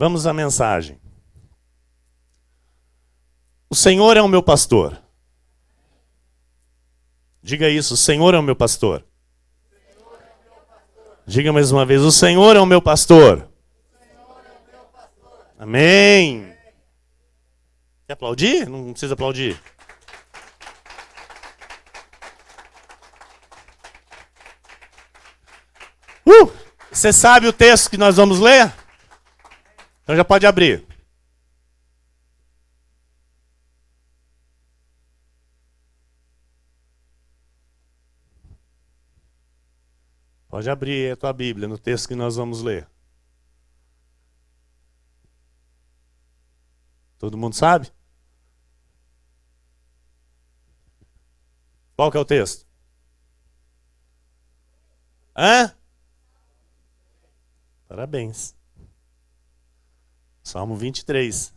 Vamos à mensagem. O Senhor é o meu pastor. Diga isso, o Senhor é o meu pastor. Diga mais uma vez, o Senhor é o meu pastor. Amém. Quer aplaudir? Não precisa aplaudir. Você sabe o texto que nós vamos ler? Então já pode abrir. Pode abrir a tua Bíblia no texto que nós vamos ler. Todo mundo sabe? Qual que é o texto? Hã? Parabéns. Salmo 23.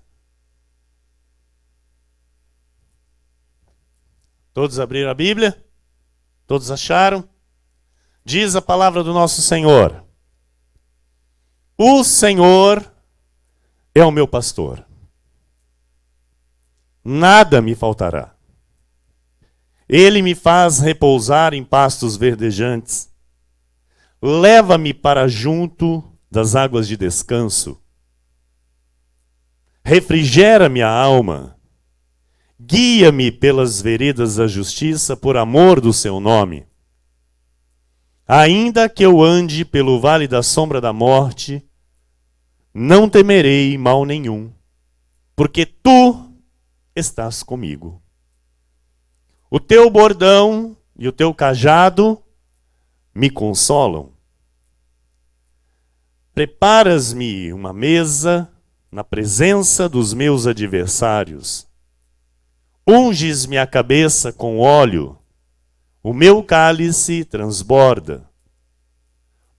Todos abriram a Bíblia? Todos acharam? Diz a palavra do nosso Senhor. O Senhor é o meu pastor. Nada me faltará. Ele me faz repousar em pastos verdejantes. Leva-me para junto das águas de descanso. Refrigera-me a alma. Guia-me pelas veredas da justiça por amor do seu nome. Ainda que eu ande pelo vale da sombra da morte, não temerei mal nenhum, porque tu estás comigo. O teu bordão e o teu cajado me consolam. Preparas-me uma mesa na presença dos meus adversários. Unges-me a cabeça com óleo. O meu cálice transborda.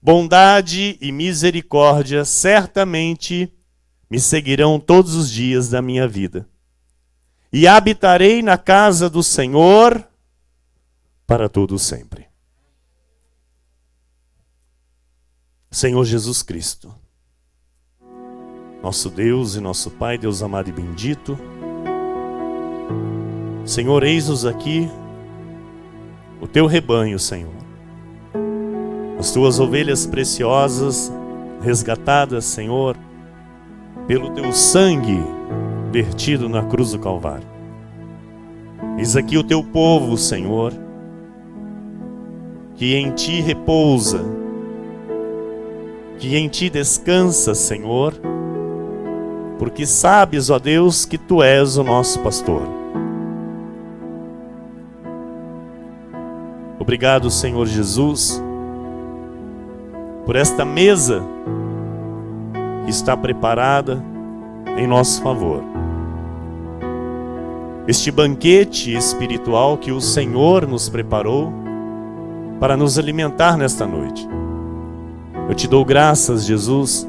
Bondade e misericórdia certamente me seguirão todos os dias da minha vida. E habitarei na casa do Senhor para todo sempre. Senhor Jesus Cristo, nosso Deus e nosso Pai, Deus amado e bendito, Senhor, eis-nos aqui, o teu rebanho, Senhor. As tuas ovelhas preciosas, resgatadas, Senhor, pelo teu sangue vertido na cruz do Calvário. Eis aqui o teu povo, Senhor, que em ti repousa, que em ti descansa, Senhor, porque sabes, ó Deus, que tu és o nosso pastor. Obrigado, Senhor Jesus, por esta mesa que está preparada em nosso favor. Este banquete espiritual que o Senhor nos preparou para nos alimentar nesta noite. Eu te dou graças, Jesus,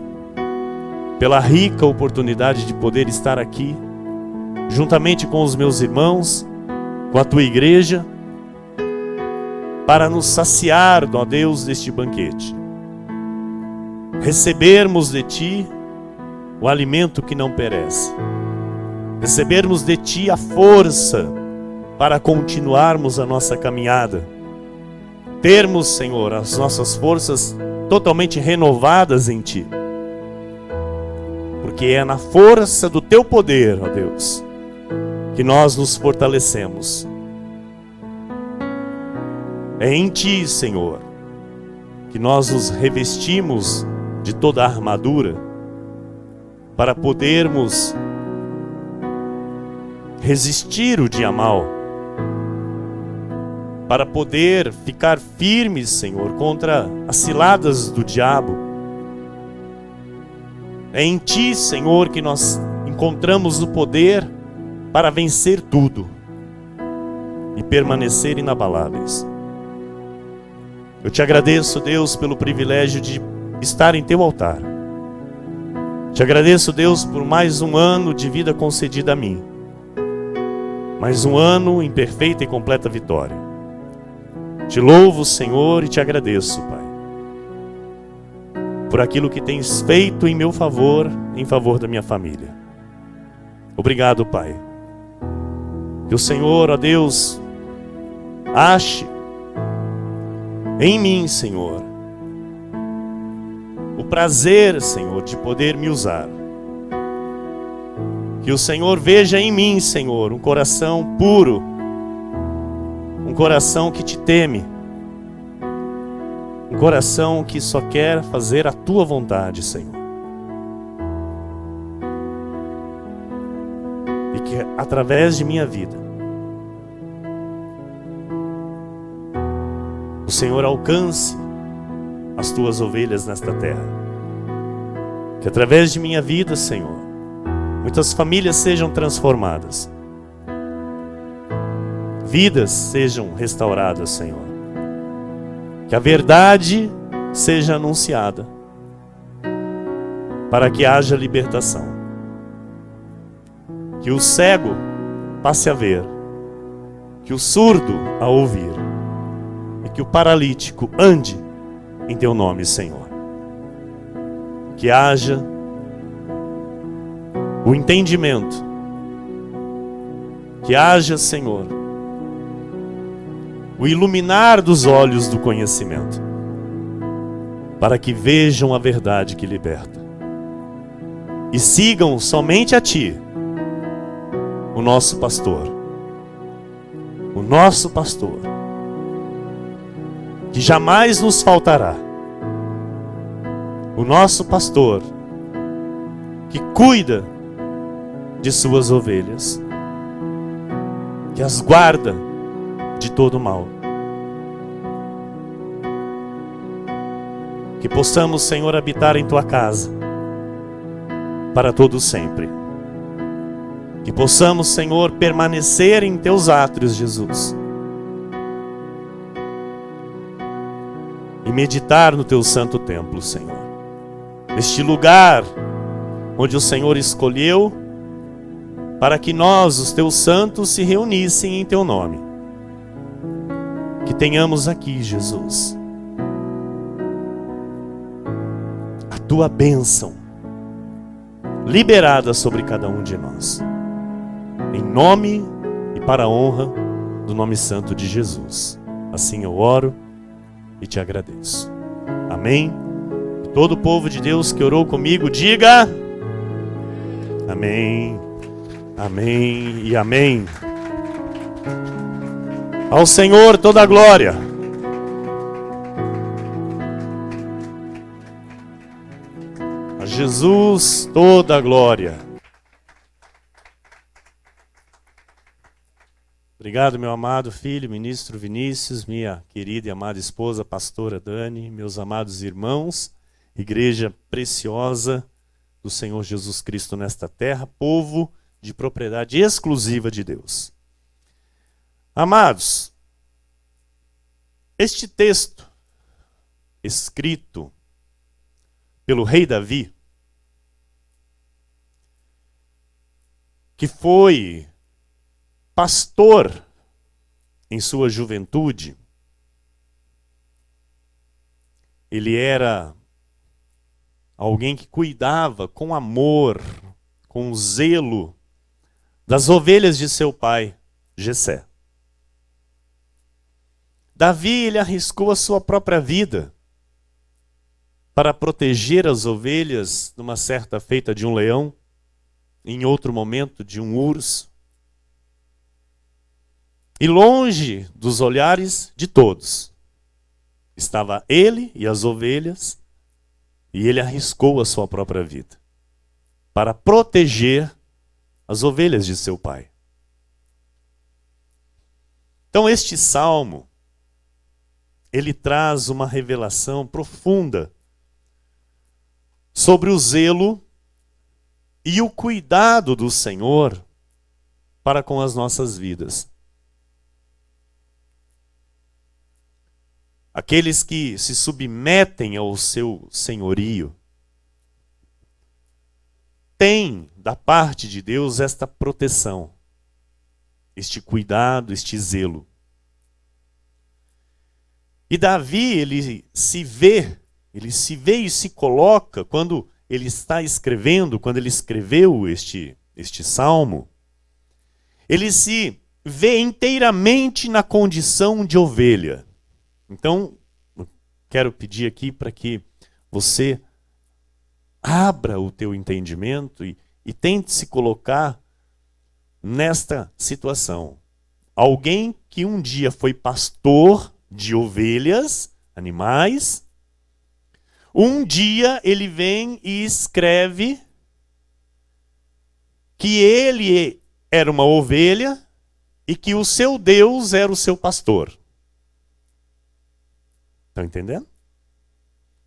pela rica oportunidade de poder estar aqui, juntamente com os meus irmãos, com a tua igreja, para nos saciar, ó Deus, deste banquete. Recebermos de ti o alimento que não perece. Recebermos de ti a força para continuarmos a nossa caminhada. Termos, Senhor, as nossas forças totalmente renovadas em ti. Porque é na força do teu poder, ó Deus, que nós nos fortalecemos. É em ti, Senhor, que nós nos revestimos de toda a armadura para podermos resistir o dia mau, para poder ficar firmes, Senhor, contra as ciladas do diabo. É em ti, Senhor, que nós encontramos o poder para vencer tudo e permanecer inabaláveis. Eu te agradeço, Deus, pelo privilégio de estar em teu altar. Te agradeço, Deus, por mais um ano de vida concedida a mim. Mais um ano em perfeita e completa vitória. Te louvo, Senhor, e te agradeço, Pai, por por aquilo que tens feito em meu favor, em favor da minha família. Obrigado, Pai. Que o Senhor, ó Deus, ache em mim, Senhor, o prazer, Senhor, de poder me usar. Que o Senhor veja em mim, Senhor, um coração puro, um coração que te teme, um coração que só quer fazer a tua vontade, Senhor. E que através de minha vida, o Senhor alcance as tuas ovelhas nesta terra. Que através de minha vida, Senhor, muitas famílias sejam transformadas. Vidas sejam restauradas, Senhor. Que a verdade seja anunciada, para que haja libertação. Que o cego passe a ver, que o surdo a ouvir, e que o paralítico ande em teu nome, Senhor. Que haja o entendimento, que haja, Senhor, o iluminar dos olhos do conhecimento, para que vejam a verdade que liberta e sigam somente a Ti, o nosso pastor, que jamais nos faltará, o nosso pastor, que cuida de suas ovelhas, que as guarda de todo mal. Que possamos, Senhor, habitar em Tua casa para todo sempre. Que possamos, Senhor, permanecer em Teus átrios, Jesus, e meditar no Teu santo templo, Senhor, neste lugar onde o Senhor escolheu para que nós, os Teus santos, se reunissem em Teu nome. Que tenhamos aqui, Jesus, a Tua bênção liberada sobre cada um de nós, em nome e para a honra do nome santo de Jesus. Assim eu oro e te agradeço. Amém. E todo o povo de Deus que orou comigo, diga amém, amém e amém. Ao Senhor toda a glória. A Jesus toda a glória. Obrigado, meu amado filho, ministro Vinícius, minha querida e amada esposa, pastora Dani, meus amados irmãos, igreja preciosa do Senhor Jesus Cristo nesta terra, povo de propriedade exclusiva de Deus. Amados, este texto, escrito pelo rei Davi, que foi pastor em sua juventude, ele era alguém que cuidava com amor, com zelo, das ovelhas de seu pai, Jessé. Davi, ele arriscou a sua própria vida para proteger as ovelhas numa certa feita de um leão, em outro momento de um urso. E longe dos olhares de todos, estava ele e as ovelhas, e ele arriscou a sua própria vida para proteger as ovelhas de seu pai. Então este salmo, ele traz uma revelação profunda sobre o zelo e o cuidado do Senhor para com as nossas vidas. Aqueles que se submetem ao seu senhorio têm da parte de Deus esta proteção, este cuidado, este zelo. E Davi, ele se vê ele se vê e se coloca, quando ele está escrevendo, quando ele escreveu este salmo, ele se vê inteiramente na condição de ovelha. Então, eu quero pedir aqui para que você abra o teu entendimento e tente se colocar nesta situação. Alguém que um dia foi pastor de ovelhas, animais, um dia ele vem e escreve que ele era uma ovelha e que o seu Deus era o seu pastor. Estão entendendo?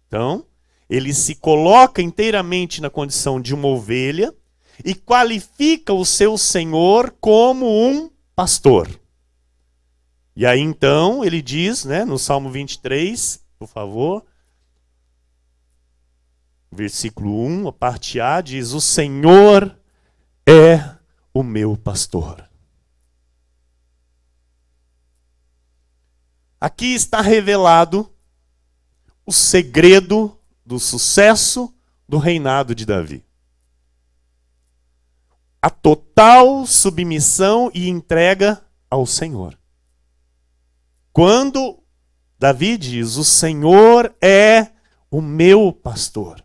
Então, ele se coloca inteiramente na condição de uma ovelha e qualifica o seu Senhor como um pastor. E aí então ele diz, né, no Salmo 23, por favor, versículo 1, a parte A, diz: o Senhor é o meu pastor. Aqui está revelado o segredo do sucesso do reinado de Davi. A total submissão e entrega ao Senhor. Quando Davi diz: o Senhor é o meu pastor,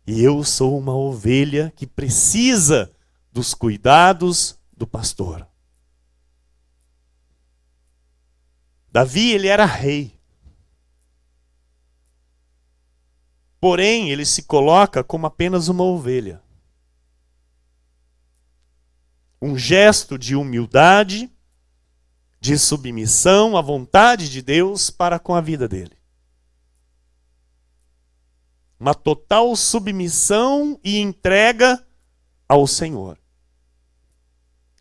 e eu sou uma ovelha que precisa dos cuidados do pastor. Davi, ele era rei. Porém, ele se coloca como apenas uma ovelha. Um gesto de humildade, de submissão à vontade de Deus para com a vida dele. Uma total submissão e entrega ao Senhor.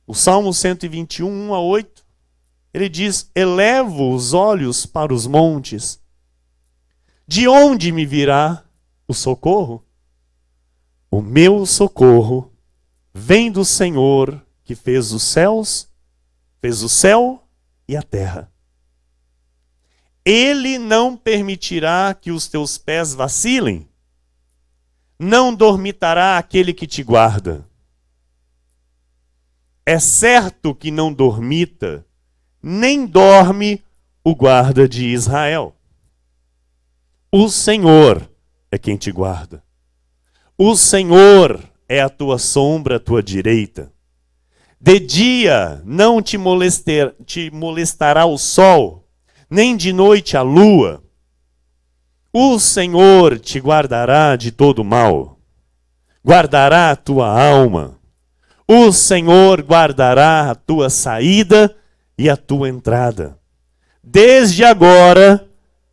O Salmo 121, 1 a 8, ele diz: elevo os olhos para os montes. De onde me virá o socorro? O meu socorro vem do Senhor que fez os céus, fez o céu e a terra. Ele não permitirá que os teus pés vacilem. Não dormitará aquele que te guarda. É certo que não dormita, nem dorme o guarda de Israel. O Senhor é quem te guarda. O Senhor é a tua sombra, a tua direita. De dia não te molestará o sol, nem de noite a lua. O Senhor te guardará de todo mal. Guardará a tua alma. O Senhor guardará a tua saída e a tua entrada, desde agora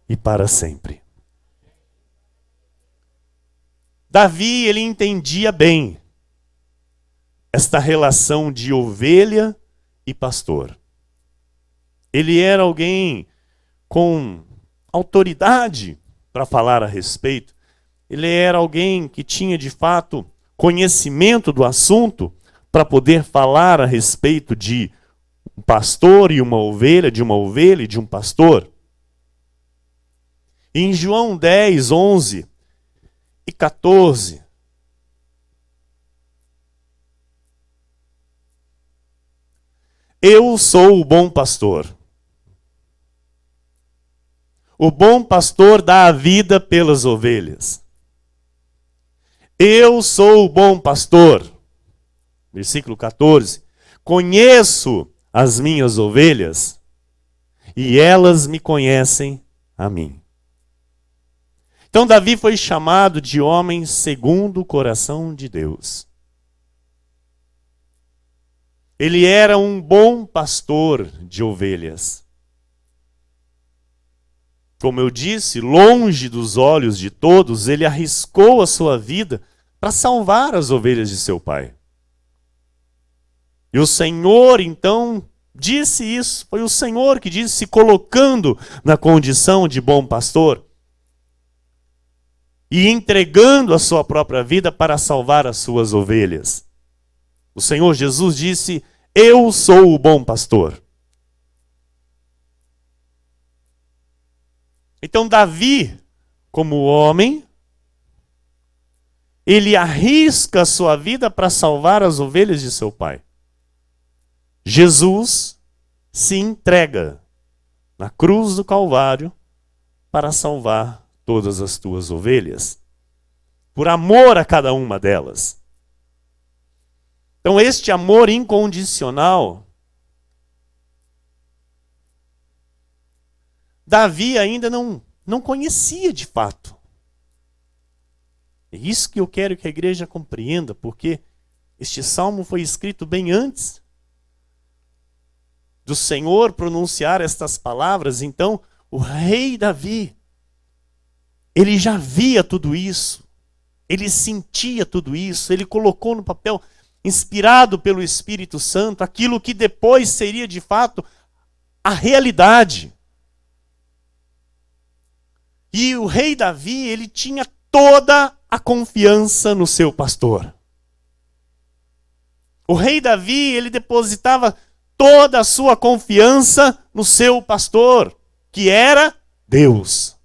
e para sempre. Davi, ele entendia bem esta relação de ovelha e pastor. Ele era alguém com autoridade para falar a respeito. Ele era alguém que tinha, de fato, conhecimento do assunto para poder falar a respeito de um pastor e uma ovelha, de uma ovelha e de um pastor. Em João 10, 11 e 14, eu sou o bom pastor. O bom pastor dá a vida pelas ovelhas. Eu sou o bom pastor. Versículo 14. Conheço as minhas ovelhas e elas me conhecem a mim. Então Davi foi chamado de homem segundo o coração de Deus. Ele era um bom pastor de ovelhas. Como eu disse, longe dos olhos de todos, ele arriscou a sua vida para salvar as ovelhas de seu pai. E o Senhor, então, disse isso. Foi o Senhor que disse, se colocando na condição de bom pastor e entregando a sua própria vida para salvar as suas ovelhas. O Senhor Jesus disse: eu sou o bom pastor. Então Davi como homem, ele arrisca a sua vida para salvar as ovelhas de seu pai. Jesus se entrega na cruz do Calvário para salvar todas as tuas ovelhas, por amor a cada uma delas. Então, este amor incondicional, Davi ainda não conhecia de fato. É isso que eu quero que a igreja compreenda, porque este salmo foi escrito bem antes do Senhor pronunciar estas palavras. Então, o rei Davi, ele já via tudo isso, ele sentia tudo isso, ele colocou no papel, inspirado pelo Espírito Santo, aquilo que depois seria de fato a realidade. E o rei Davi, ele tinha toda a confiança no seu pastor. O rei Davi, ele depositava toda a sua confiança no seu pastor, que era Deus.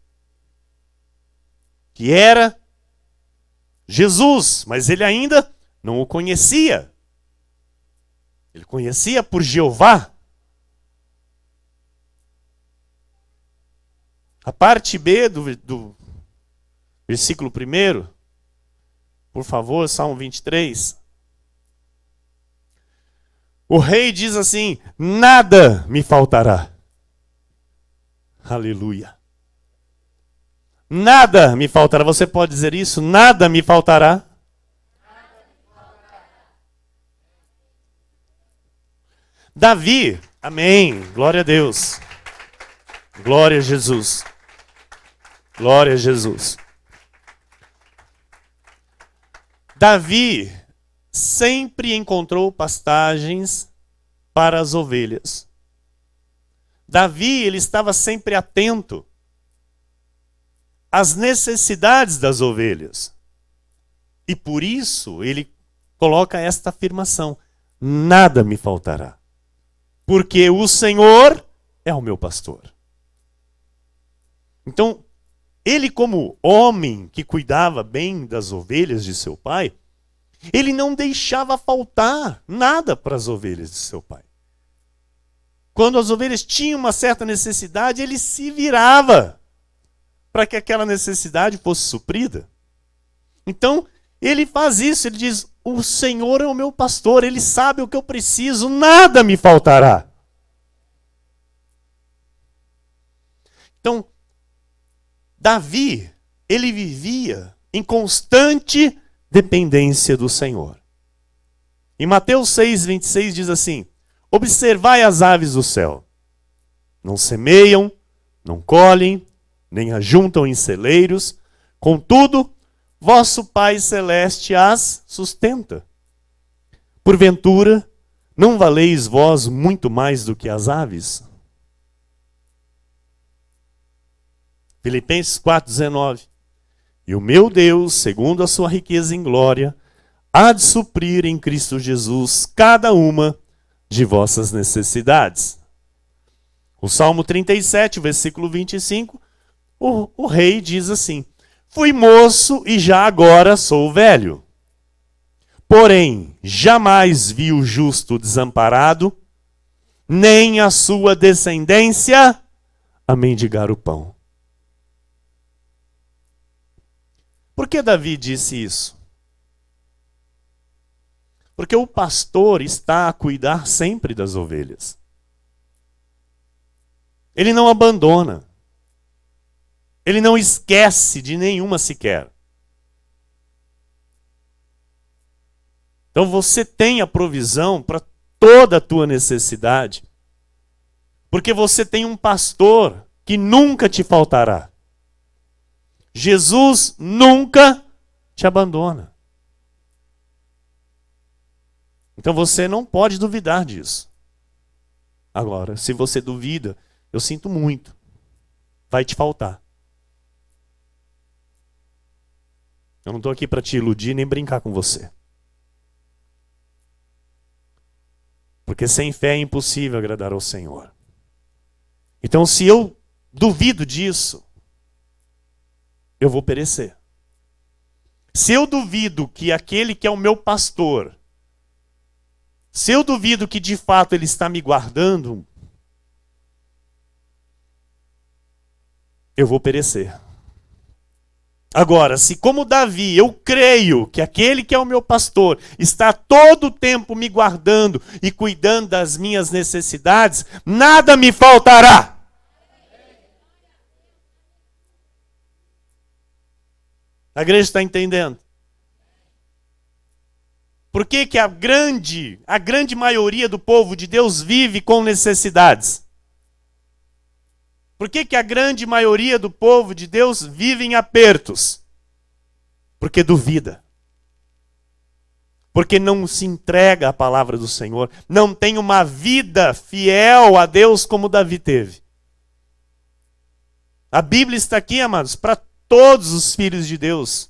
Que era Jesus, mas ele ainda não o conhecia. Ele conhecia por Jeová. A parte B do versículo 1, por favor, Salmo 23. O rei diz assim: nada me faltará. Aleluia. Nada me faltará. Você pode dizer isso? Nada me faltará. Davi, amém, glória a Deus. Glória a Jesus. Glória a Jesus. Davi sempre encontrou pastagens para as ovelhas. Davi, ele estava sempre atento às necessidades das ovelhas. E por isso ele coloca esta afirmação: nada me faltará, porque o Senhor é o meu pastor. Então, ele, como homem que cuidava bem das ovelhas de seu pai, ele não deixava faltar nada para as ovelhas de seu pai. Quando as ovelhas tinham uma certa necessidade, ele se virava para que aquela necessidade fosse suprida. Então, ele faz isso, ele diz: o Senhor é o meu pastor, ele sabe o que eu preciso, nada me faltará. Então, Davi, ele vivia em constante dependência do Senhor. Em Mateus 6:26 diz assim: observai as aves do céu. Não semeiam, não colhem, nem ajuntam em celeiros. Contudo, vosso Pai Celeste as sustenta. Porventura, não valeis vós muito mais do que as aves? Filipenses 4:19. E o meu Deus, segundo a sua riqueza em glória, há de suprir em Cristo Jesus cada uma de vossas necessidades. O Salmo 37, versículo 25, o rei diz assim: fui moço e já agora sou velho. Porém, jamais vi o justo desamparado, nem a sua descendência a mendigar o pão. Por que Davi disse isso? Porque o pastor está a cuidar sempre das ovelhas. Ele não abandona. Ele não esquece de nenhuma sequer. Então você tem a provisão para toda a tua necessidade. Porque você tem um pastor que nunca te faltará. Jesus nunca te abandona. Então você não pode duvidar disso. Agora, se você duvida, eu sinto muito. Vai te faltar. Eu não estou aqui para te iludir nem brincar com você. Porque sem fé é impossível agradar ao Senhor. Então, se eu duvido disso, eu vou perecer. Se eu duvido que aquele que é o meu pastor, se eu duvido que de fato ele está me guardando, eu vou perecer. Agora, se como Davi eu creio que aquele que é o meu pastor está todo o tempo me guardando e cuidando das minhas necessidades, nada me faltará. A igreja está entendendo? Por que que a grande maioria do povo de Deus vive com necessidades? Por que que a grande maioria do povo de Deus vive em apertos? Porque duvida. Porque não se entrega à palavra do Senhor. Não tem uma vida fiel a Deus como Davi teve. A Bíblia está aqui, amados, para todos os filhos de Deus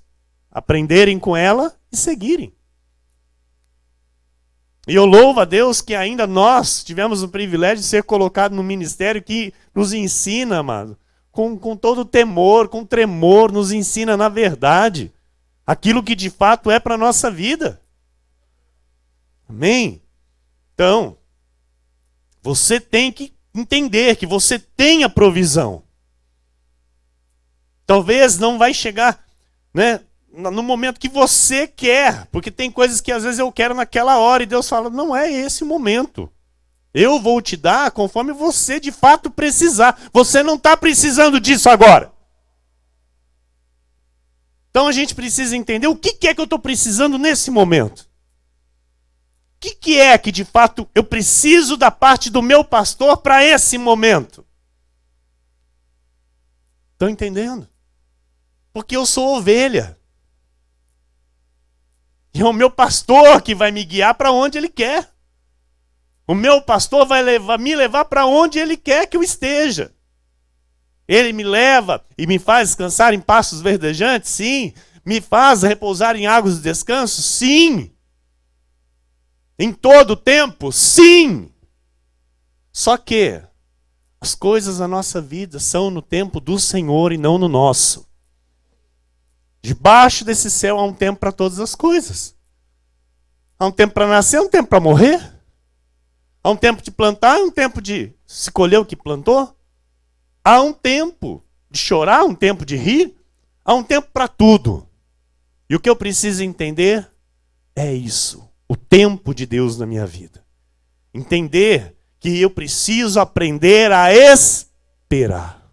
aprenderem com ela e seguirem. E eu louvo a Deus que ainda nós tivemos o privilégio de ser colocados no ministério que nos ensina, amado, com todo temor, com tremor, nos ensina na verdade aquilo que de fato é para a nossa vida. Amém? Então, você tem que entender que você tem a provisão. Talvez não vai chegar, né, no momento que você quer, porque tem coisas que às vezes eu quero naquela hora e Deus fala, não é esse o momento. Eu vou te dar conforme você de fato precisar. Você não está precisando disso agora. Então a gente precisa entender o que é que eu estou precisando nesse momento. O que é que de fato eu preciso da parte do meu pastor para esse momento? Estão entendendo? Porque eu sou ovelha. E é o meu pastor que vai me guiar para onde ele quer. O meu pastor vai me levar para onde ele quer que eu esteja. Ele me leva e me faz descansar em pastos verdejantes? Sim. Me faz repousar em águas de descanso? Sim. Em todo o tempo? Sim. Só que as coisas da nossa vida são no tempo do Senhor e não no nosso. Debaixo desse céu há um tempo para todas as coisas. Há um tempo para nascer, há um tempo para morrer. Há um tempo de plantar, há um tempo de se colher o que plantou. Há um tempo de chorar, um tempo de rir. Há um tempo para tudo. E o que eu preciso entender é isso. O tempo de Deus na minha vida. Entender que eu preciso aprender a esperar.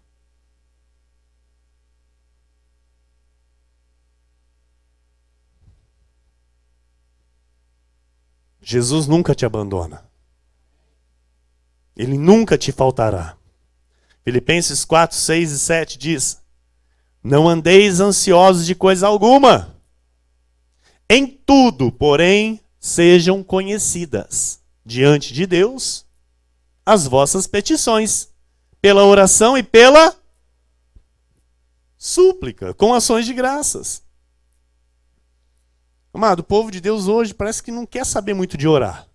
Jesus nunca te abandona. Ele nunca te faltará. Filipenses 4, 6 e 7 diz: não andeis ansiosos de coisa alguma. Em tudo, porém, sejam conhecidas diante de Deus as vossas petições, pela oração e pela súplica, com ações de graças. Amado, o povo de Deus hoje parece que não quer saber muito de orar.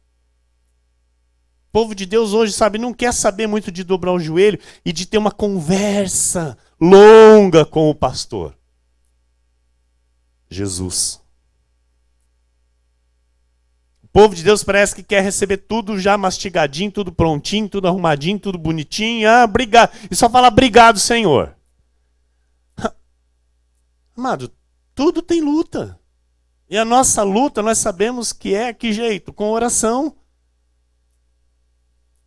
O povo de Deus hoje, não quer saber muito de dobrar o joelho e de ter uma conversa longa com o pastor. Jesus. O povo de Deus parece que quer receber tudo já mastigadinho, tudo prontinho, tudo arrumadinho, tudo bonitinho. Ah, obrigado. E só fala obrigado, Senhor. Amado, tudo tem luta. E a nossa luta, nós sabemos que jeito? Com oração.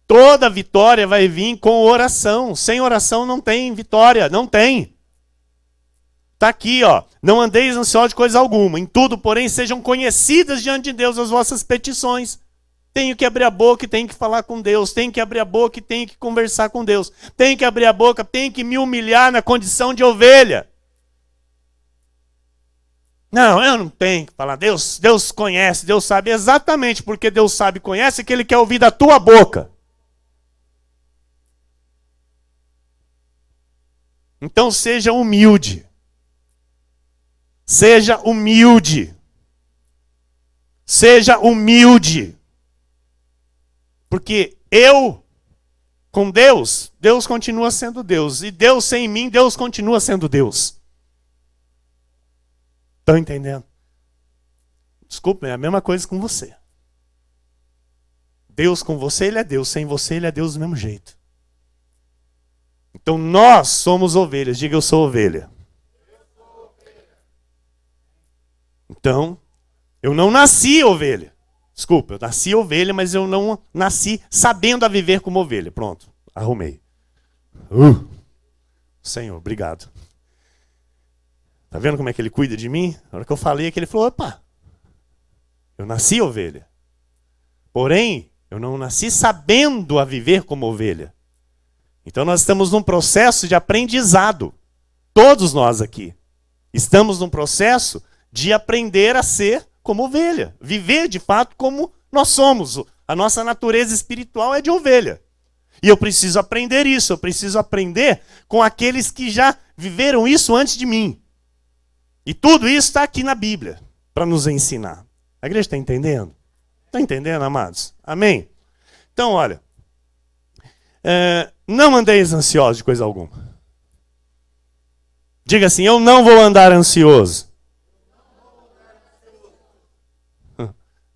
Toda vitória vai vir com oração. Sem oração não tem vitória, não tem. Está aqui, ó. Não andeis ansiosos de coisa alguma. Em tudo, porém, sejam conhecidas diante de Deus as vossas petições. Tenho que abrir a boca e tenho que falar com Deus. Tenho que abrir a boca e tenho que conversar com Deus. Tenho que abrir a boca, tenho que me humilhar na condição de ovelha. Não, eu não tenho que falar. Deus conhece, Deus sabe. Exatamente porque Deus sabe e conhece que Ele quer ouvir da tua boca. Então seja humilde. Seja humilde. Seja humilde. Porque eu, com Deus, Deus continua sendo Deus. E Deus sem mim, Deus continua sendo Deus. Estão entendendo? Desculpa, é a mesma coisa com você. Deus com você, Ele é Deus. Sem você, Ele é Deus do mesmo jeito. Então nós somos ovelhas. Diga, eu sou ovelha. Então, eu não nasci ovelha. Desculpa, eu nasci ovelha, mas eu não nasci sabendo a viver como ovelha. Pronto, arrumei. Senhor, obrigado. Tá vendo como é que Ele cuida de mim? Na hora que eu falei aqui, Ele falou, opa, eu nasci ovelha. Porém, eu não nasci sabendo a viver como ovelha. Então nós estamos num processo de aprendizado. Todos nós aqui. Estamos num processo de aprender a ser como ovelha. Viver de fato como nós somos. A nossa natureza espiritual é de ovelha. E eu preciso aprender isso. Eu preciso aprender com aqueles que já viveram isso antes de mim. E tudo isso está aqui na Bíblia para nos ensinar. A igreja está entendendo? Está entendendo, amados? Amém? Então, olha. Não andeis ansiosos de coisa alguma. Diga assim, eu não vou andar ansioso.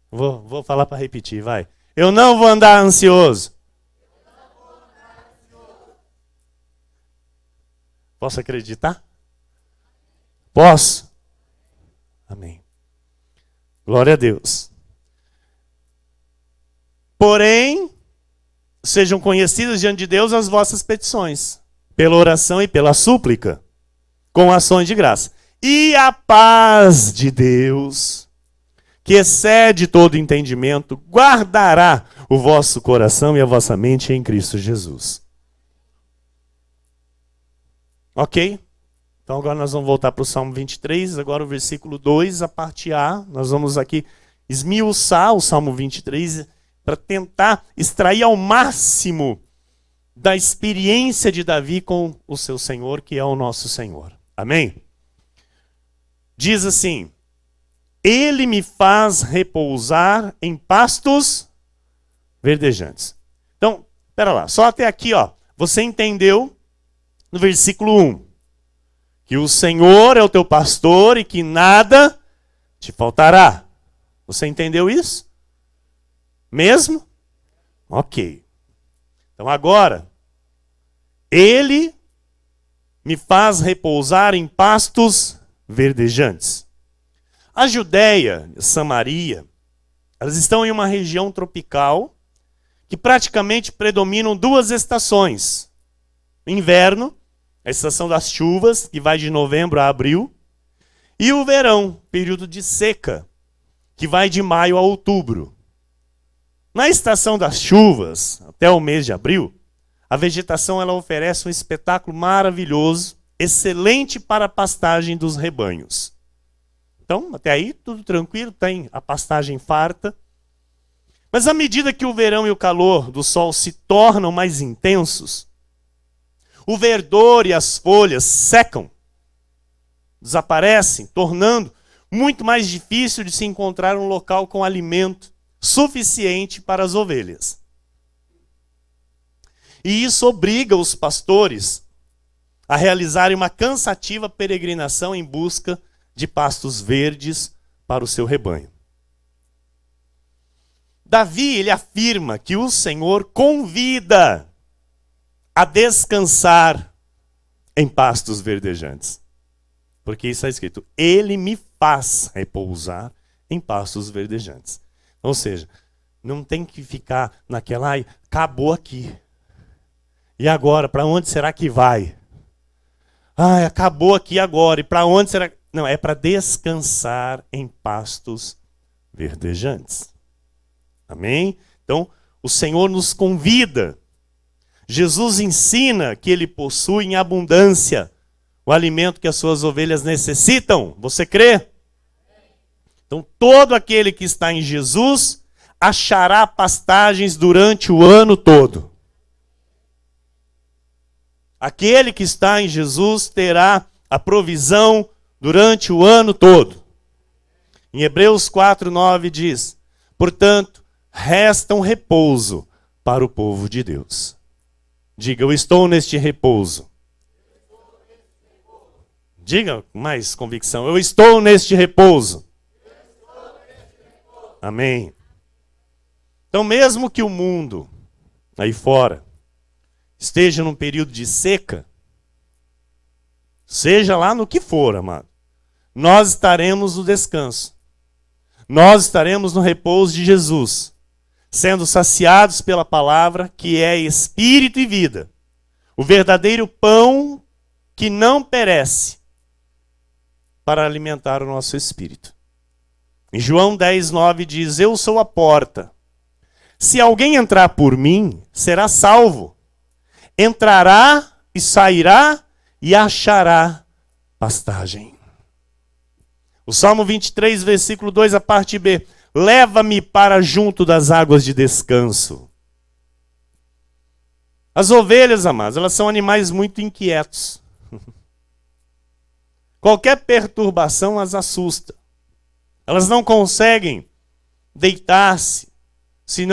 Vou falar para repetir, vai. Eu não vou andar ansioso. Posso acreditar? Posso? Amém. Glória a Deus. Porém, sejam conhecidas diante de Deus as vossas petições, pela oração e pela súplica, com ações de graça. E a paz de Deus, que excede todo entendimento, guardará o vosso coração e a vossa mente em Cristo Jesus. Ok? Então agora nós vamos voltar para o Salmo 23, agora o versículo 2, a parte A. Nós vamos aqui esmiuçar o Salmo 23 para tentar extrair ao máximo da experiência de Davi com o seu Senhor, que é o nosso Senhor. Amém? Diz assim, Ele me faz repousar em pastos verdejantes. Então, espera lá, só até aqui, ó. Você entendeu no versículo 1 que o Senhor é o teu pastor e que nada te faltará. Você entendeu isso? Mesmo? Ok. Então agora, Ele me faz repousar em pastos verdejantes. A Judéia e Samaria, elas estão em uma região tropical que praticamente predominam duas estações. Inverno, a estação das chuvas, que vai de novembro a abril, e o verão, período de seca, que vai de maio a outubro. Na estação das chuvas, até o mês de abril, a vegetação ela oferece um espetáculo maravilhoso, excelente para a pastagem dos rebanhos. Então, até aí, tudo tranquilo, tem a pastagem farta. Mas à medida que o verão e o calor do sol se tornam mais intensos, o verdor e as folhas secam, desaparecem, tornando muito mais difícil de se encontrar um local com alimento suficiente para as ovelhas. E isso obriga os pastores a realizarem uma cansativa peregrinação em busca de pastos verdes para o seu rebanho. Davi, ele afirma que o Senhor convida a descansar em pastos verdejantes. Porque isso está escrito, Ele me faz repousar em pastos verdejantes. Ou seja, não tem que ficar naquela, ai, acabou aqui. E agora, para onde será que vai? Ai, acabou aqui agora, e para onde será? Não, é para descansar em pastos verdejantes. Amém? Então, o Senhor nos convida. Jesus ensina que Ele possui em abundância o alimento que as suas ovelhas necessitam. Você crê? Então, todo aquele que está em Jesus achará pastagens durante o ano todo. Aquele que está em Jesus terá a provisão durante o ano todo. Em Hebreus 4:9 diz, portanto, resta um repouso para o povo de Deus. Diga, eu estou neste repouso. Diga com mais convicção: eu estou neste repouso. Amém. Então, mesmo que o mundo aí fora esteja num período de seca, seja lá no que for, amado, nós estaremos no descanso. Nós estaremos no repouso de Jesus, sendo saciados pela palavra que é espírito e vida. O verdadeiro pão que não perece para alimentar o nosso espírito. Em João 10:9 diz: eu sou a porta. Se alguém entrar por mim, será salvo. Entrará e sairá e achará pastagem. O Salmo 23, versículo 2, a parte B. Leva-me para junto das águas de descanso. As ovelhas, amados, elas são animais muito inquietos. Qualquer perturbação as assusta. Elas não conseguem deitar-se se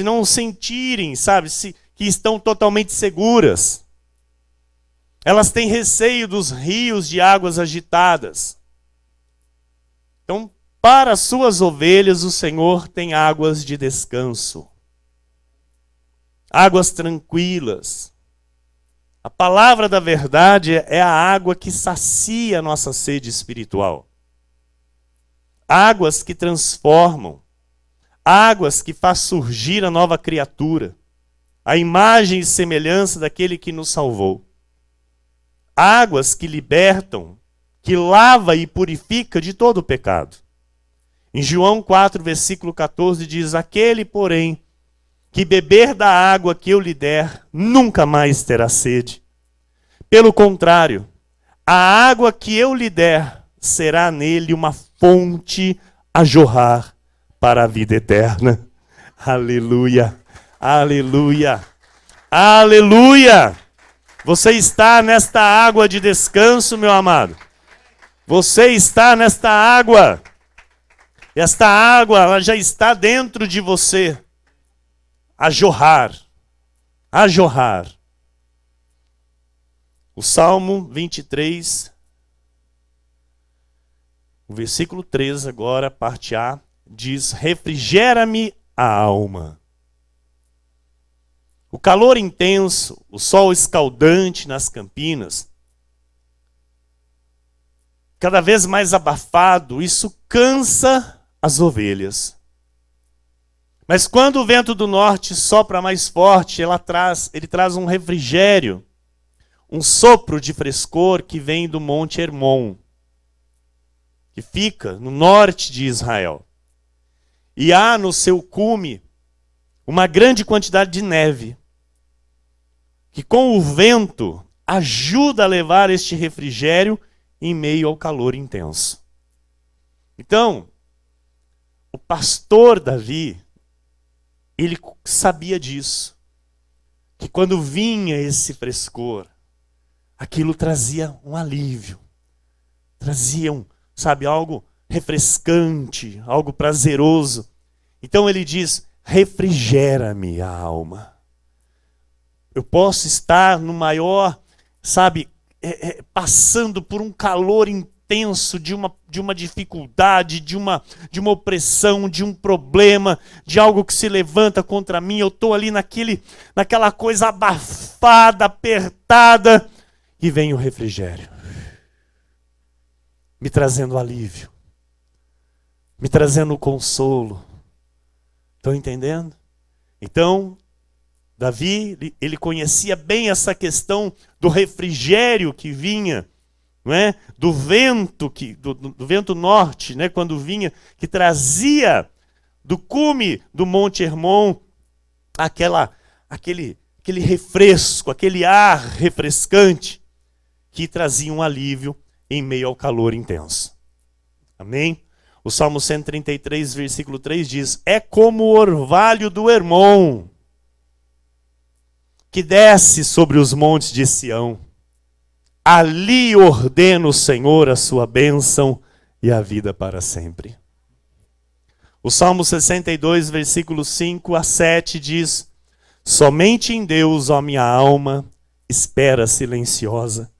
não sentirem, sabe, que estão totalmente seguras. Elas têm receio dos rios de águas agitadas. Então, para as suas ovelhas, o Senhor tem águas de descanso. Águas tranquilas. A palavra da verdade é a água que sacia a nossa sede espiritual. Águas que transformam. Águas que faz surgir a nova criatura. A imagem e semelhança daquele que nos salvou. Águas que libertam, que lava e purifica de todo o pecado. Em João 4, versículo 14 diz: aquele, porém, que beber da água que eu lhe der, nunca mais terá sede. Pelo contrário, a água que eu lhe der será nele uma fonte a jorrar para a vida eterna. Aleluia, aleluia, aleluia! Você está nesta água de descanso, meu amado. Você está nesta água. Esta água, ela já está dentro de você. A jorrar. A jorrar. O Salmo 23, o versículo 3 agora, parte A, diz: refrigera-me a alma. O calor intenso, o sol escaldante nas campinas, cada vez mais abafado, isso cansa as ovelhas. Mas quando o vento do norte sopra mais forte, ele traz um refrigério, um sopro de frescor que vem do Monte Hermon, que fica no norte de Israel. E há no seu cume uma grande quantidade de neve, que com o vento ajuda a levar este refrigério em meio ao calor intenso. Então, o pastor Davi, ele sabia disso, que quando vinha esse frescor, aquilo trazia um alívio, trazia algo refrescante, algo prazeroso. Então ele diz: refrigera-me a alma. Eu posso estar no maior, passando por um calor intenso, de uma dificuldade, de uma opressão, de um problema, de algo que se levanta contra mim. Eu estou ali naquela coisa abafada, apertada, e vem o refrigério, me trazendo alívio, me trazendo consolo. Estão entendendo? Então, Davi, ele conhecia bem essa questão do refrigério que vinha, não é? Do vento, do vento norte, né? Quando vinha, que trazia do cume do Monte Hermon aquele refresco, aquele ar refrescante que trazia um alívio em meio ao calor intenso. Amém? O Salmo 133, versículo 3 diz: é como o orvalho do Hermon, que desce sobre os montes de Sião. Ali ordena o Senhor a sua bênção e a vida para sempre. O Salmo 62, versículos 5 a 7 diz: somente em Deus, ó minha alma, espera silenciosa,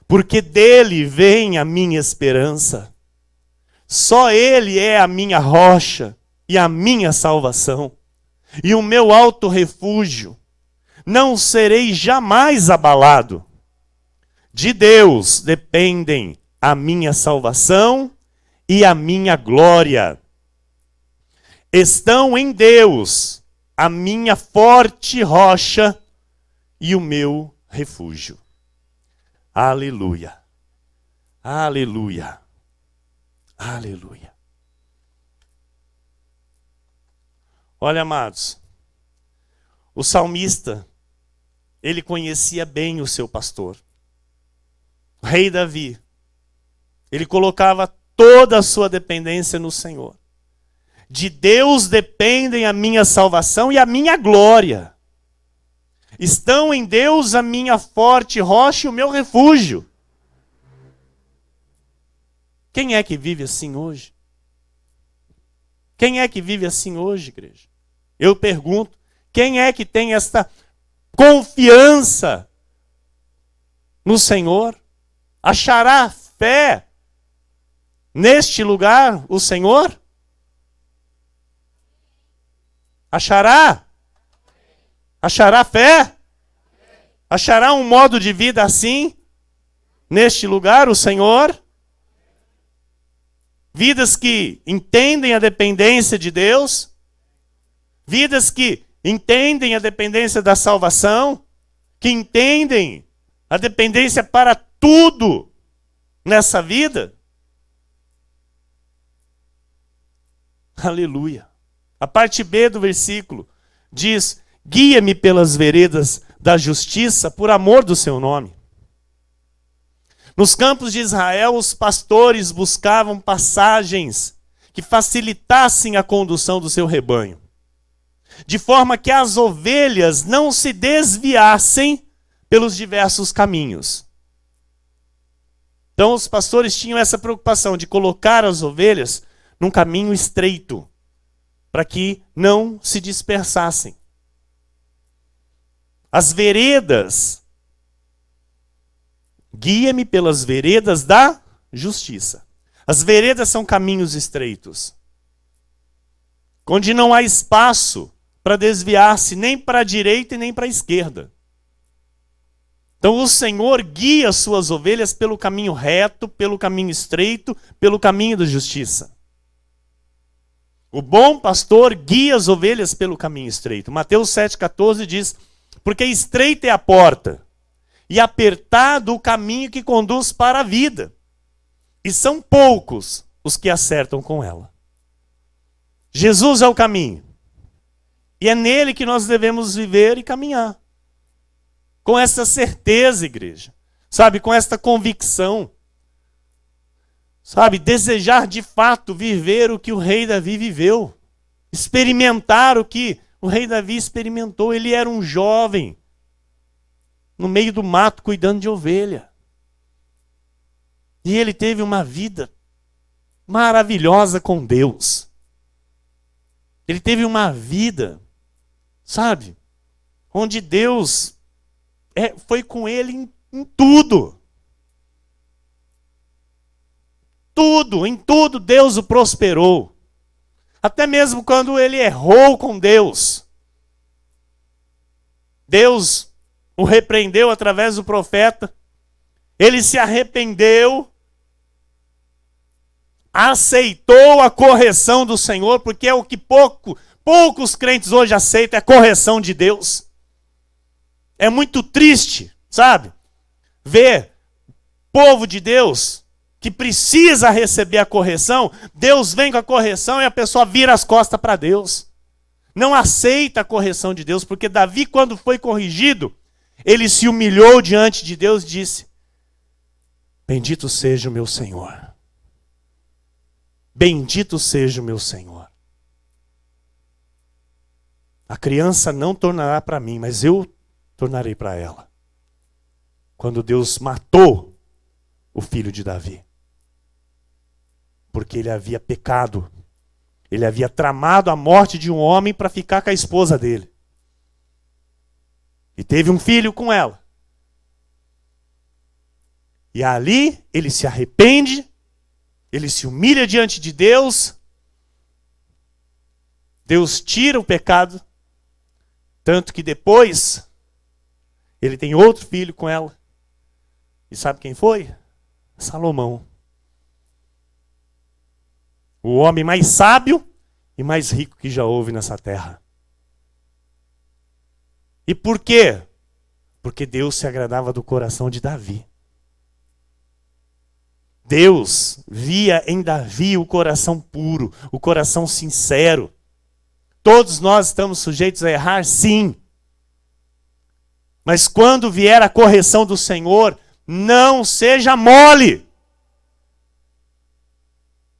porque dele vem a minha esperança. Só ele é a minha rocha e a minha salvação, e o meu alto refúgio. Não serei jamais abalado. De Deus dependem a minha salvação e a minha glória. Estão em Deus a minha forte rocha e o meu refúgio. Aleluia. Aleluia. Aleluia. Olha, amados, o salmista, ele conhecia bem o seu pastor. O rei Davi, ele colocava toda a sua dependência no Senhor. De Deus dependem a minha salvação e a minha glória. Estão em Deus a minha forte rocha e o meu refúgio. Quem é que vive assim hoje? Quem é que vive assim hoje, igreja? Eu pergunto, quem é que tem esta confiança no Senhor? Achará fé neste lugar o Senhor? Achará? Achará fé? Achará um modo de vida assim? Neste lugar o Senhor? Vidas que entendem a dependência de Deus? Vidas que entendem a dependência da salvação? Que entendem a dependência para tudo nessa vida? Aleluia. A parte B do versículo diz: guia-me pelas veredas da justiça por amor do seu nome. Nos campos de Israel, os pastores buscavam passagens que facilitassem a condução do seu rebanho, de forma que as ovelhas não se desviassem pelos diversos caminhos. Então os pastores tinham essa preocupação de colocar as ovelhas num caminho estreito, para que não se dispersassem. As veredas, guia-me pelas veredas da justiça. As veredas são caminhos estreitos, onde não há espaço para desviar-se nem para a direita e nem para a esquerda. Então o Senhor guia as suas ovelhas pelo caminho reto, pelo caminho estreito, pelo caminho da justiça. O bom pastor guia as ovelhas pelo caminho estreito. Mateus 7,14 diz: porque estreita é a porta, e apertado o caminho que conduz para a vida, e são poucos os que acertam com ela. Jesus é o caminho, e é nele que nós devemos viver e caminhar. Com essa certeza, igreja, sabe, com esta convicção, sabe, desejar de fato viver o que o rei Davi viveu, experimentar o que o rei Davi experimentou. Ele era um jovem, no meio do mato, cuidando de ovelha. E ele teve uma vida maravilhosa com Deus. Ele teve uma vida, sabe, onde Deus foi com ele em tudo. Em tudo Deus o prosperou. Até mesmo quando ele errou com Deus, Deus o repreendeu através do profeta. Ele se arrependeu, aceitou a correção do Senhor, porque é o que poucos crentes hoje aceitam, é a correção de Deus. É muito triste, sabe, ver povo de Deus que precisa receber a correção. Deus vem com a correção e a pessoa vira as costas para Deus. Não aceita a correção de Deus, porque Davi, quando foi corrigido, ele se humilhou diante de Deus e disse: bendito seja o meu Senhor. Bendito seja o meu Senhor. A criança não tornará para mim, mas eu tornarei para ela. Quando Deus matou o filho de Davi, porque ele havia pecado, ele havia tramado a morte de um homem para ficar com a esposa dele, e teve um filho com ela. E ali ele se arrepende, ele se humilha diante de Deus. Deus tira o pecado, tanto que depois ele tem outro filho com ela. E sabe quem foi? Salomão. O homem mais sábio e mais rico que já houve nessa terra. E por quê? Porque Deus se agradava do coração de Davi. Deus via em Davi o coração puro, o coração sincero. Todos nós estamos sujeitos a errar, sim. Mas quando vier a correção do Senhor, não seja mole.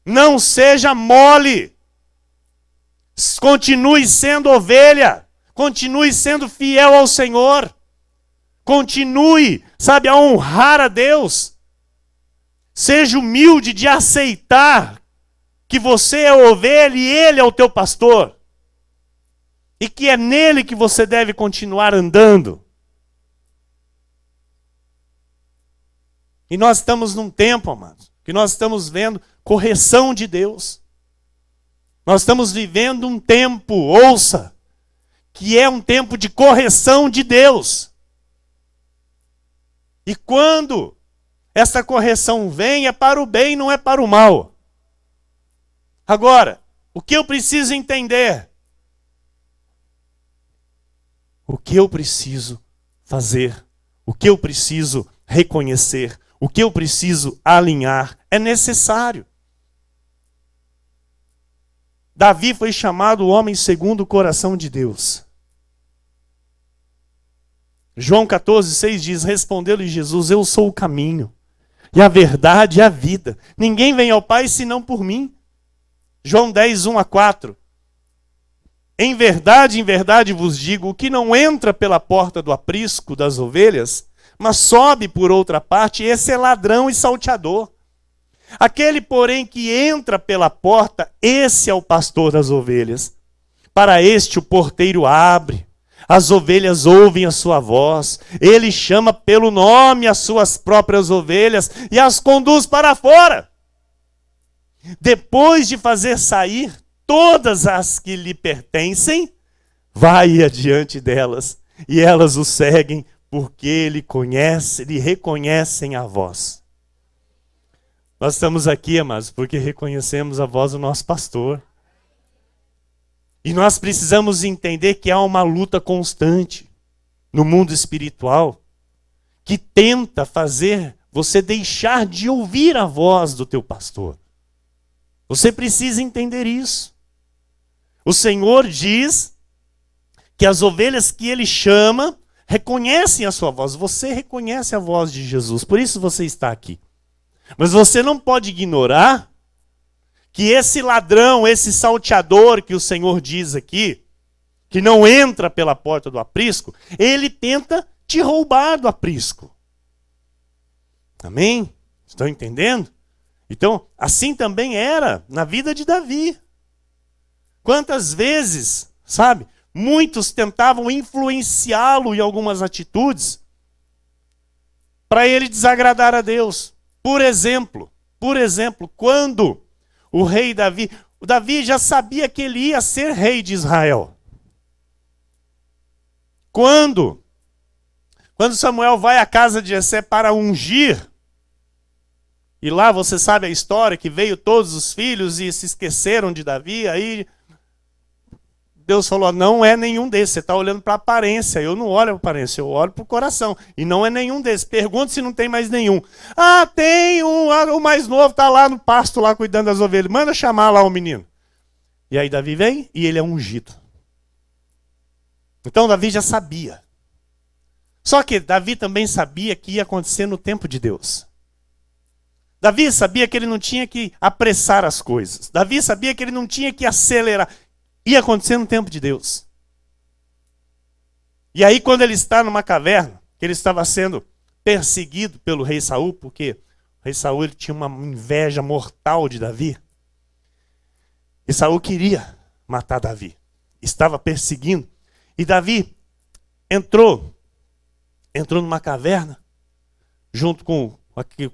Não seja mole. Continue sendo ovelha. Continue sendo fiel ao Senhor. Continue, sabe, a honrar a Deus. Seja humilde de aceitar que você é ovelha e Ele é o teu pastor. E que é nele que você deve continuar andando. E nós estamos num tempo, amados, que nós estamos vendo correção de Deus. Nós estamos vivendo um tempo, ouça, que é um tempo de correção de Deus. E quando essa correção vem, é para o bem, não é para o mal. Agora, o que eu preciso entender? O que eu preciso fazer? O que eu preciso reconhecer? O que eu preciso alinhar? É necessário. Davi foi chamado o homem segundo o coração de Deus. João 14,6 diz, respondeu-lhe Jesus, eu sou o caminho, e a verdade e a vida. Ninguém vem ao Pai senão por mim. João 10:1-4. Em verdade vos digo, o que não entra pela porta do aprisco das ovelhas, mas sobe por outra parte, esse é ladrão e salteador. Aquele, porém, que entra pela porta, esse é o pastor das ovelhas. Para este o porteiro abre, as ovelhas ouvem a sua voz, ele chama pelo nome as suas próprias ovelhas e as conduz para fora. Depois de fazer sair todas as que lhe pertencem, vai adiante delas, e elas o seguem, porque lhe reconhecem a voz. Nós estamos aqui, amados, porque reconhecemos a voz do nosso pastor. E nós precisamos entender que há uma luta constante no mundo espiritual que tenta fazer você deixar de ouvir a voz do teu pastor. Você precisa entender isso. O Senhor diz que as ovelhas que Ele chama reconhecem a sua voz. Você reconhece a voz de Jesus, por isso você está aqui. Mas você não pode ignorar que esse ladrão, esse salteador que o Senhor diz aqui, que não entra pela porta do aprisco, ele tenta te roubar do aprisco. Amém? Estão entendendo? Então, assim também era na vida de Davi. Quantas vezes, sabe, muitos tentavam influenciá-lo em algumas atitudes para ele desagradar a Deus. Por exemplo, quando o rei Davi, o Davi já sabia que ele ia ser rei de Israel. Quando Samuel vai à casa de Jessé para ungir, e lá você sabe a história, que veio todos os filhos e se esqueceram de Davi, aí Deus falou, não é nenhum desses, você está olhando para a aparência, eu não olho para a aparência, eu olho para o coração, e não é nenhum desses, pergunta se não tem mais nenhum. Ah, tem um, o mais novo está lá no pasto, lá cuidando das ovelhas, manda chamar lá o menino. E aí Davi vem e ele é ungido. Então Davi já sabia. Só que Davi também sabia que ia acontecer no tempo de Deus. Davi sabia que ele não tinha que apressar as coisas. Davi sabia que ele não tinha que acelerar. Ia acontecer no tempo de Deus. E aí quando ele está numa caverna, que ele estava sendo perseguido pelo rei Saul, porque o rei Saul ele tinha uma inveja mortal de Davi. E Saul queria matar Davi. Estava perseguindo. E Davi entrou numa caverna, junto com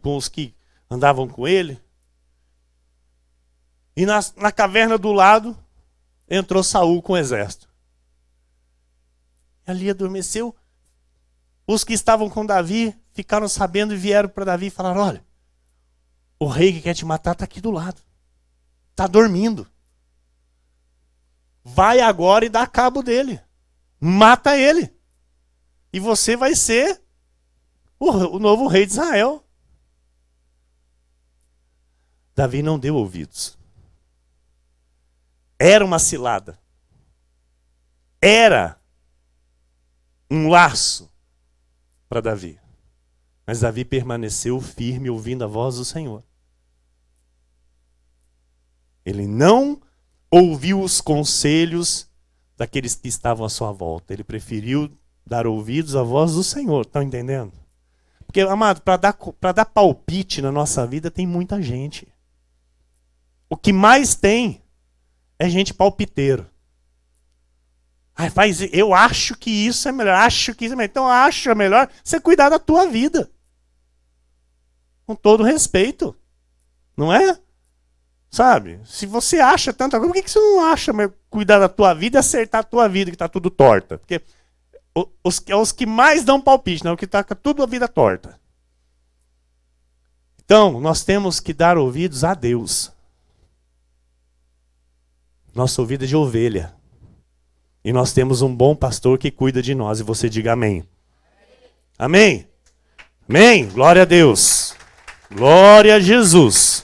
com os que andavam com ele. E na caverna do lado entrou Saul com o exército. E ali adormeceu. Os que estavam com Davi ficaram sabendo e vieram para Davi e falaram: olha, o rei que quer te matar está aqui do lado. Está dormindo. Vai agora e dá cabo dele. Mata ele. E você vai ser o novo rei de Israel. Davi não deu ouvidos. Era uma cilada. Era um laço para Davi. Mas Davi permaneceu firme ouvindo a voz do Senhor. Ele não ouviu os conselhos daqueles que estavam à sua volta. Ele preferiu dar ouvidos à voz do Senhor. Estão entendendo? Porque, amado, para dar palpite na nossa vida tem muita gente. O que mais tem é gente palpiteiro. Eu acho que isso é melhor, acho que isso é melhor. Então acho melhor você cuidar da tua vida. Com todo respeito. Não é? Sabe? Se você acha tanta coisa, por que você não acha cuidar da tua vida e acertar a tua vida, que está tudo torta? Porque os que mais dão palpite, não? Que está tudo a vida torta. Então, nós temos que dar ouvidos a Deus. Nossa ouvida é de ovelha. E nós temos um bom pastor que cuida de nós. E você diga amém. Amém? Amém? Glória a Deus. Glória a Jesus.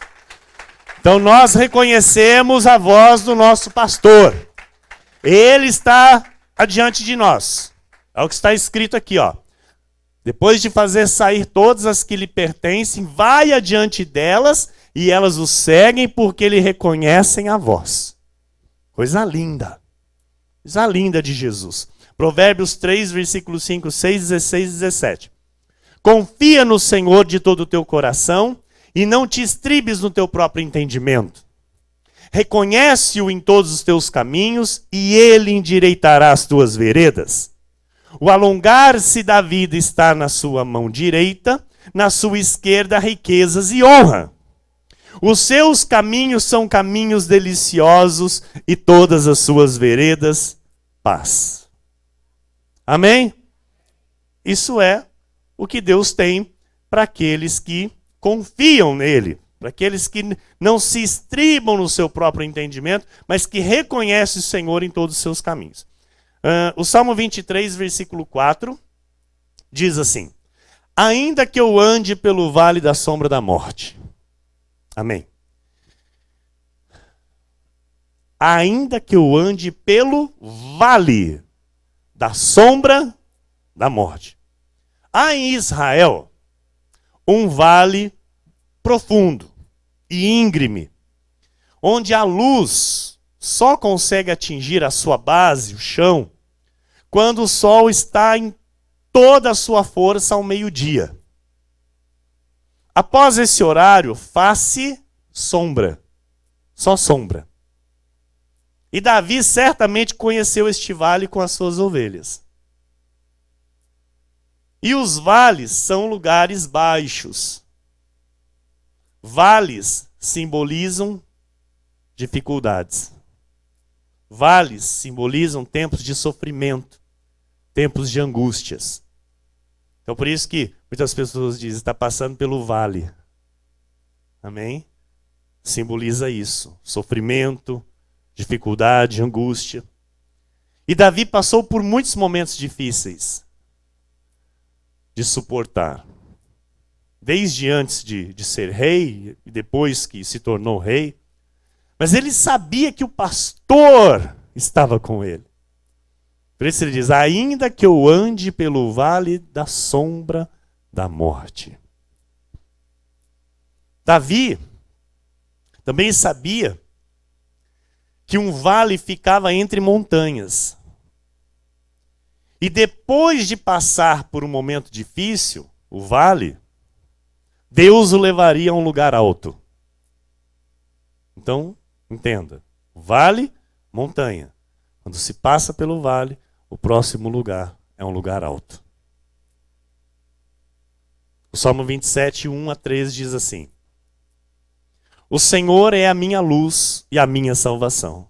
Então nós reconhecemos a voz do nosso pastor. Ele está adiante de nós. É o que está escrito aqui, ó. Depois de fazer sair todas as que lhe pertencem, vai adiante delas e elas o seguem porque lhe reconhecem a voz. Coisa linda. Coisa linda de Jesus. Provérbios 3, versículos 5, 6, 16 e 17. Confia no Senhor de todo o teu coração e não te estribes no teu próprio entendimento. Reconhece-o em todos os teus caminhos e ele endireitará as tuas veredas. O alongar-se da vida está na sua mão direita, na sua esquerda riquezas e honra. Os seus caminhos são caminhos deliciosos e todas as suas veredas, paz. Amém? Isso é o que Deus tem para aqueles que confiam nele, para aqueles que não se estribam no seu próprio entendimento, mas que reconhecem o Senhor em todos os seus caminhos. O Salmo 23, versículo 4, diz assim: ainda que eu ande pelo vale da sombra da morte. Amém. Ainda que eu ande pelo vale da sombra da morte. Há em Israel um vale profundo e íngreme, onde a luz só consegue atingir a sua base, o chão, quando o sol está em toda a sua força ao meio-dia. Após esse horário, faz-se sombra, só sombra. E Davi certamente conheceu este vale com as suas ovelhas. E os vales são lugares baixos. Vales simbolizam dificuldades. Vales simbolizam tempos de sofrimento, tempos de angústias. Então por isso que muitas pessoas dizem, está passando pelo vale. Amém? Simboliza isso, sofrimento, dificuldade, angústia. E Davi passou por muitos momentos difíceis de suportar. Desde antes de ser rei e depois que se tornou rei. Mas ele sabia que o pastor estava com ele. Por isso ele diz, ainda que eu ande pelo vale da sombra da morte. Davi também sabia que um vale ficava entre montanhas. E depois de passar por um momento difícil, o vale, Deus o levaria a um lugar alto. Então, entenda. Vale, montanha. Quando se passa pelo vale, o próximo lugar é um lugar alto. O Salmo 27, 1 a 3 diz assim: O Senhor é a minha luz e a minha salvação.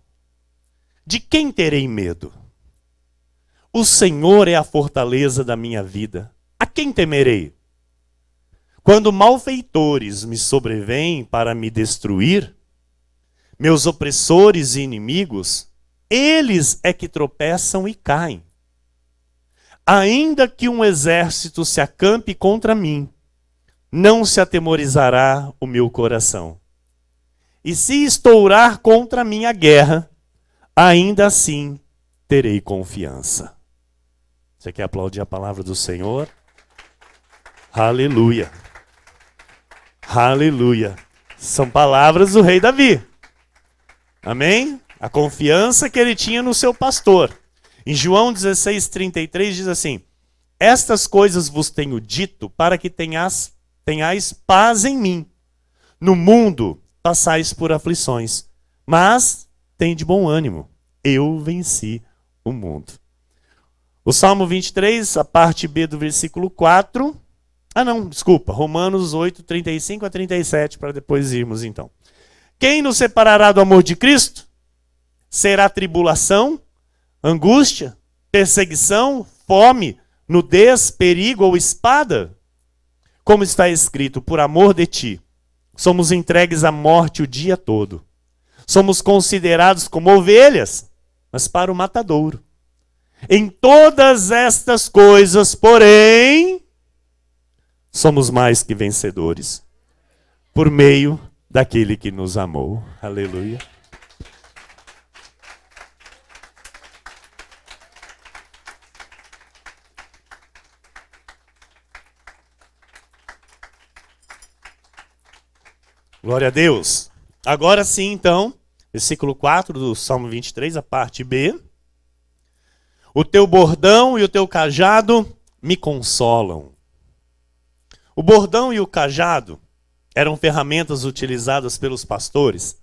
De quem terei medo? O Senhor é a fortaleza da minha vida. A quem temerei? Quando malfeitores me sobrevêm para me destruir, meus opressores e inimigos, eles é que tropeçam e caem. Ainda que um exército se acampe contra mim, não se atemorizará o meu coração. E se estourar contra mim a guerra, ainda assim terei confiança. Você quer aplaudir a palavra do Senhor? Aleluia. Aleluia. São palavras do rei Davi. Amém? A confiança que ele tinha no seu pastor. Em João 16:33 diz assim: Estas coisas vos tenho dito para que tenhais paz em mim. No mundo passais por aflições, mas tende bom ânimo. Eu venci o mundo. O Salmo 23, a parte B do versículo 4. Romanos 8, 35 a 37, para depois irmos então. Quem nos separará do amor de Cristo? Será tribulação, angústia, perseguição, fome, nudez, perigo ou espada? Como está escrito, por amor de ti, somos entregues à morte o dia todo. Somos considerados como ovelhas, mas para o matadouro. Em todas estas coisas, porém, somos mais que vencedores, por meio daquele que nos amou. Aleluia. Glória a Deus. Agora sim, então, versículo 4 do Salmo 23, a parte B. O teu bordão e o teu cajado me consolam. O bordão e o cajado eram ferramentas utilizadas pelos pastores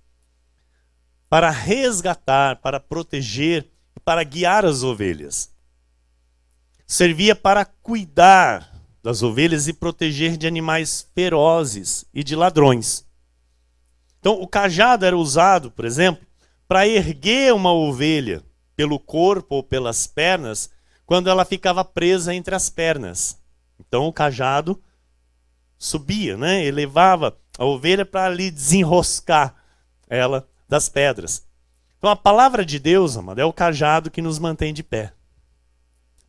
para resgatar, para proteger, para guiar as ovelhas. Servia para cuidar das ovelhas e proteger de animais ferozes e de ladrões. Então, o cajado era usado, por exemplo, para erguer uma ovelha pelo corpo ou pelas pernas, quando ela ficava presa entre as pernas. Então, o cajado subia, né? Elevava a ovelha para ali desenroscar ela das pedras. Então, a palavra de Deus, amado, é o cajado que nos mantém de pé.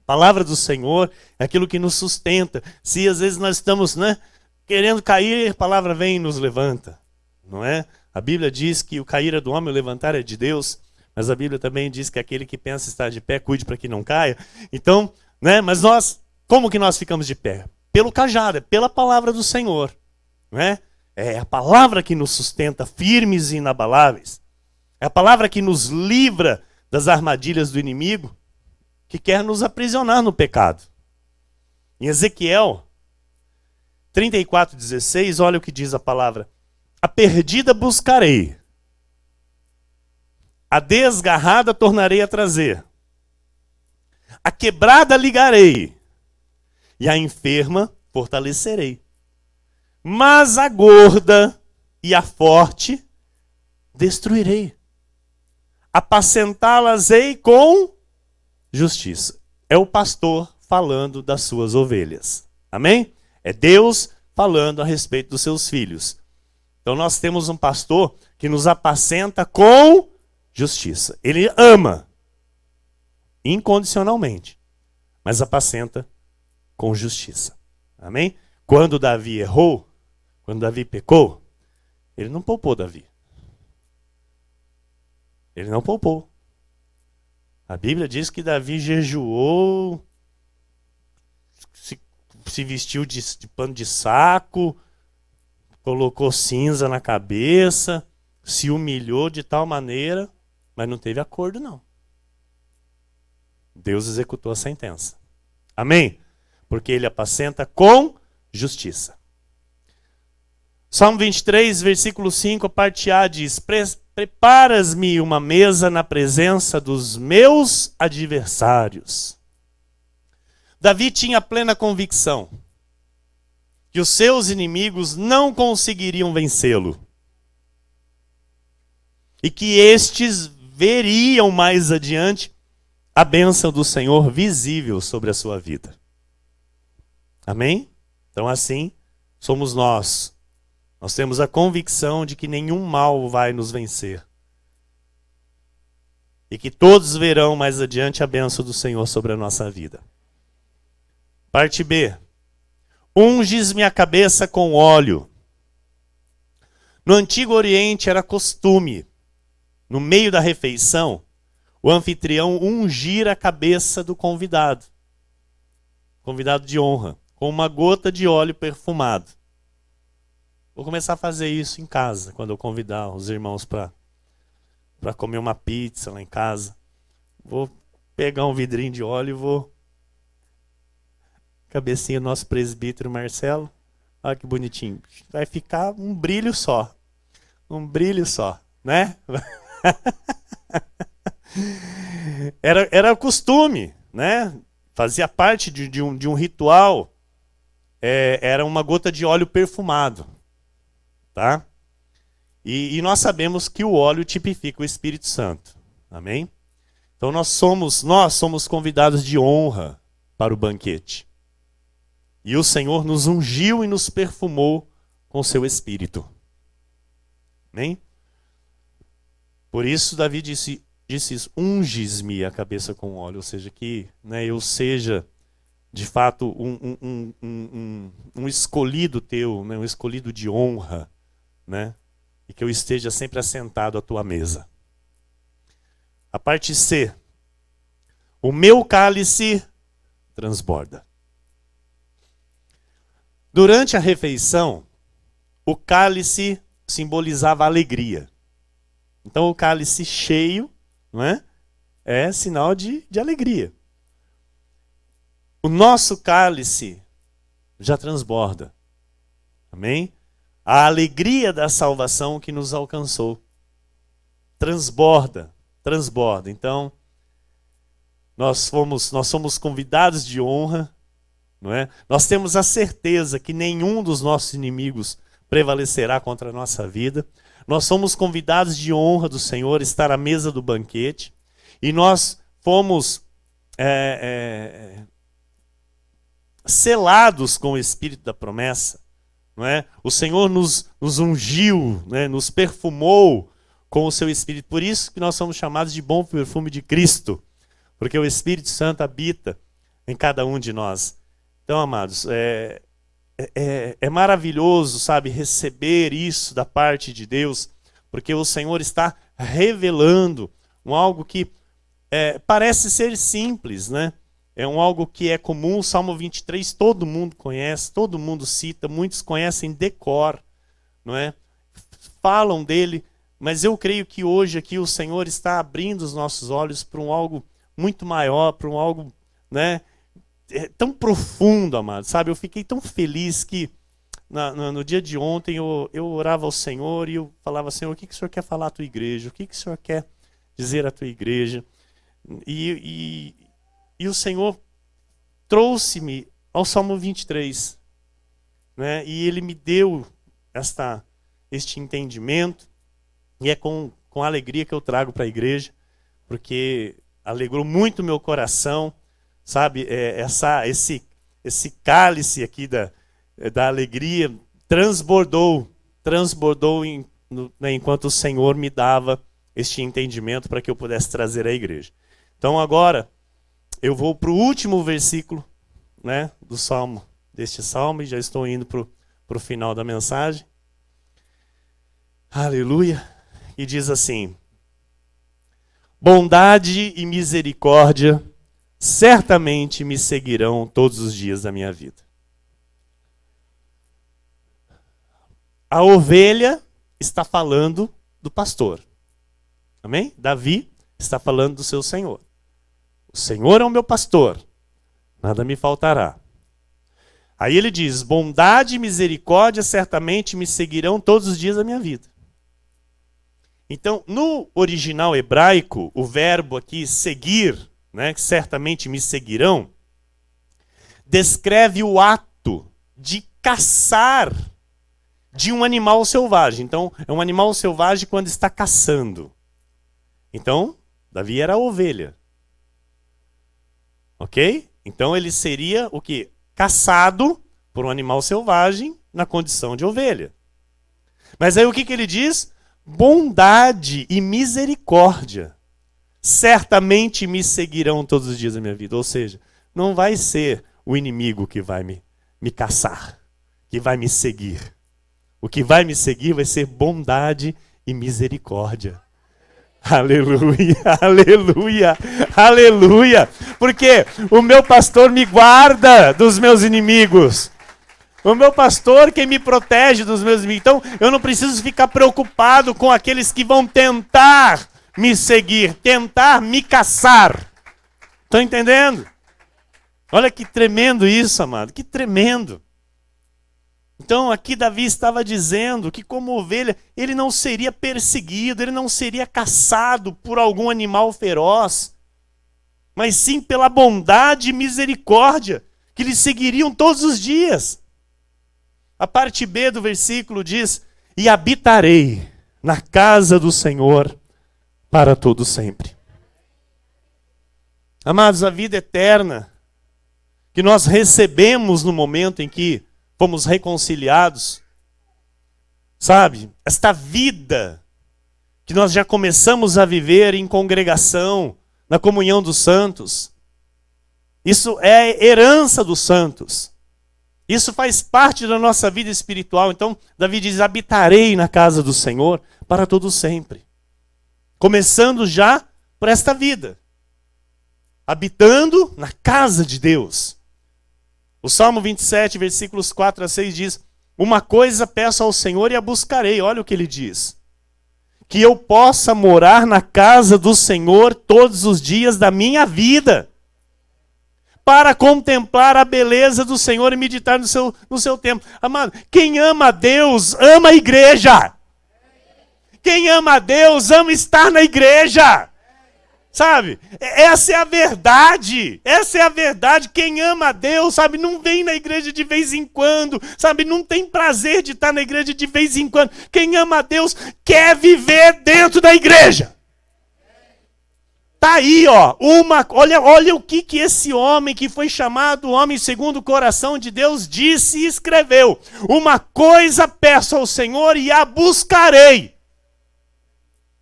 A palavra do Senhor é aquilo que nos sustenta. Se às vezes nós estamos, querendo cair, a palavra vem e nos levanta. Não é? A Bíblia diz que o cair é do homem, o levantar é de Deus, mas a Bíblia também diz que aquele que pensa estar de pé, cuide para que não caia. Então, mas nós, como que nós ficamos de pé? Pelo cajado, é pela palavra do Senhor. Não é? É a palavra que nos sustenta firmes e inabaláveis. É a palavra que nos livra das armadilhas do inimigo, que quer nos aprisionar no pecado. Em Ezequiel 34:16, olha o que diz a palavra: A perdida buscarei, a desgarrada tornarei a trazer, a quebrada ligarei, e a enferma fortalecerei. Mas a gorda e a forte destruirei. Apacentá-las-ei com justiça. É o pastor falando das suas ovelhas. Amém? É Deus falando a respeito dos seus filhos. Então nós temos um pastor que nos apacenta com justiça. Ele ama incondicionalmente, mas apacenta com justiça. Amém? Quando Davi errou, quando Davi pecou, ele não poupou Davi. Ele não poupou. A Bíblia diz que Davi jejuou, se vestiu de pano de saco, colocou cinza na cabeça, se humilhou de tal maneira, mas não teve acordo, não. Deus executou a sentença. Amém? Porque ele apacenta com justiça. Salmo 23, versículo 5, a parte A diz: Preparas-me uma mesa na presença dos meus adversários. Davi tinha plena convicção que os seus inimigos não conseguiriam vencê-lo. E que estes veriam mais adiante a bênção do Senhor visível sobre a sua vida. Amém? Então assim somos nós. Nós temos a convicção de que nenhum mal vai nos vencer. E que todos verão mais adiante a bênção do Senhor sobre a nossa vida. Parte B. Unges minha cabeça com óleo. No Antigo Oriente era costume, no meio da refeição, o anfitrião ungir a cabeça do convidado. Convidado de honra, com uma gota de óleo perfumado. Vou começar a fazer isso em casa, quando eu convidar os irmãos para comer uma pizza lá em casa. Vou pegar um vidrinho de óleo e vou... Cabecinha do nosso presbítero Marcelo. Olha que bonitinho. Vai ficar um brilho só. Um brilho só, né? Era costume, né? Fazia parte de um ritual. Era uma gota de óleo perfumado. Tá? E nós sabemos que o óleo tipifica o Espírito Santo. Amém? Então nós somos convidados de honra para o banquete. E o Senhor nos ungiu e nos perfumou com seu Espírito. Amém? Por isso Davi disse isso, unges-me a cabeça com óleo. Ou seja, que eu seja de fato um escolhido teu, um escolhido de honra, né? E que eu esteja sempre assentado à tua mesa. A parte C. O meu cálice transborda. Durante a refeição, o cálice simbolizava alegria. Então o cálice cheio, não é? É sinal de alegria. O nosso cálice já transborda. Amém? A alegria da salvação que nos alcançou. Transborda. Então, nós somos convidados de honra, não é? Nós temos a certeza que nenhum dos nossos inimigos prevalecerá contra a nossa vida. Nós somos convidados de honra do Senhor, estar à mesa do banquete. E nós fomos selados com o Espírito da promessa. Não é? O Senhor nos ungiu, né? Nos perfumou com o seu Espírito. Por isso que nós somos chamados de bom perfume de Cristo. Porque o Espírito Santo habita em cada um de nós. Então, amados, é maravilhoso, sabe, receber isso da parte de Deus, porque o Senhor está revelando algo que parece ser simples, né? É algo que é comum. O Salmo 23 todo mundo conhece, todo mundo cita, muitos conhecem de cor, não é? Falam dele, mas eu creio que hoje aqui o Senhor está abrindo os nossos olhos para algo muito maior, para algo, né? Tão profundo, amado, sabe? Eu fiquei tão feliz que no dia de ontem eu orava ao Senhor e eu falava: Senhor, o que o Senhor quer falar à tua igreja? O que o Senhor quer dizer à tua igreja? E o Senhor trouxe-me ao Salmo 23, né? E Ele me deu este entendimento, e é com alegria que eu trago para a igreja, porque alegrou muito meu coração, sabe? Esse cálice aqui da alegria transbordou enquanto o Senhor me dava este entendimento para que eu pudesse trazer à igreja. Então agora eu vou para o último versículo, né, deste salmo, e já estou indo para o final da mensagem. Aleluia! E diz assim: bondade e misericórdia certamente me seguirão todos os dias da minha vida. A ovelha está falando do pastor. Amém? Davi está falando do seu Senhor. O Senhor é o meu pastor, nada me faltará. Aí ele diz: bondade e misericórdia certamente me seguirão todos os dias da minha vida. Então, no original hebraico, o verbo aqui seguir, né, que certamente me seguirão, descreve o ato de caçar de um animal selvagem. Então, é um animal selvagem quando está caçando. Então, Davi era a ovelha. Ok? Então, ele seria o quê? Caçado por um animal selvagem na condição de ovelha. Mas aí o que ele diz? Bondade e misericórdia certamente me seguirão todos os dias da minha vida. Ou seja, não vai ser o inimigo que vai me caçar, que vai me seguir. O que vai me seguir vai ser bondade e misericórdia. Aleluia, aleluia, aleluia. Porque o meu pastor me guarda dos meus inimigos. O meu pastor quem me protege dos meus inimigos. Então, eu não preciso ficar preocupado com aqueles que vão tentar me seguir, tentar me caçar. Estão entendendo? Olha que tremendo isso, amado. Que tremendo. Então, aqui Davi estava dizendo que como ovelha, ele não seria perseguido, ele não seria caçado por algum animal feroz, mas sim pela bondade e misericórdia que lhe seguiriam todos os dias. A parte B do versículo diz: e habitarei na casa do Senhor para todo sempre. Amados, a vida eterna que nós recebemos no momento em que fomos reconciliados, sabe? Esta vida que nós já começamos a viver em congregação, na comunhão dos santos, isso é herança dos santos. Isso faz parte da nossa vida espiritual. Então, Davi diz: habitarei na casa do Senhor para todo sempre. Começando já por esta vida. Habitando na casa de Deus. O Salmo 27, versículos 4 a 6 diz: uma coisa peço ao Senhor e a buscarei. Olha o que ele diz: que eu possa morar na casa do Senhor todos os dias da minha vida, para contemplar a beleza do Senhor e meditar no seu templo. Amado, quem ama a Deus, ama a igreja. Quem ama a Deus, ama estar na igreja. Sabe? Essa é a verdade. Essa é a verdade. Quem ama a Deus, sabe, não vem na igreja de vez em quando. Sabe, não tem prazer de estar na igreja de vez em quando. Quem ama a Deus quer viver dentro da igreja. Tá aí, ó. Olha o que esse homem que foi chamado homem segundo o coração de Deus disse e escreveu. Uma coisa peço ao Senhor e a buscarei.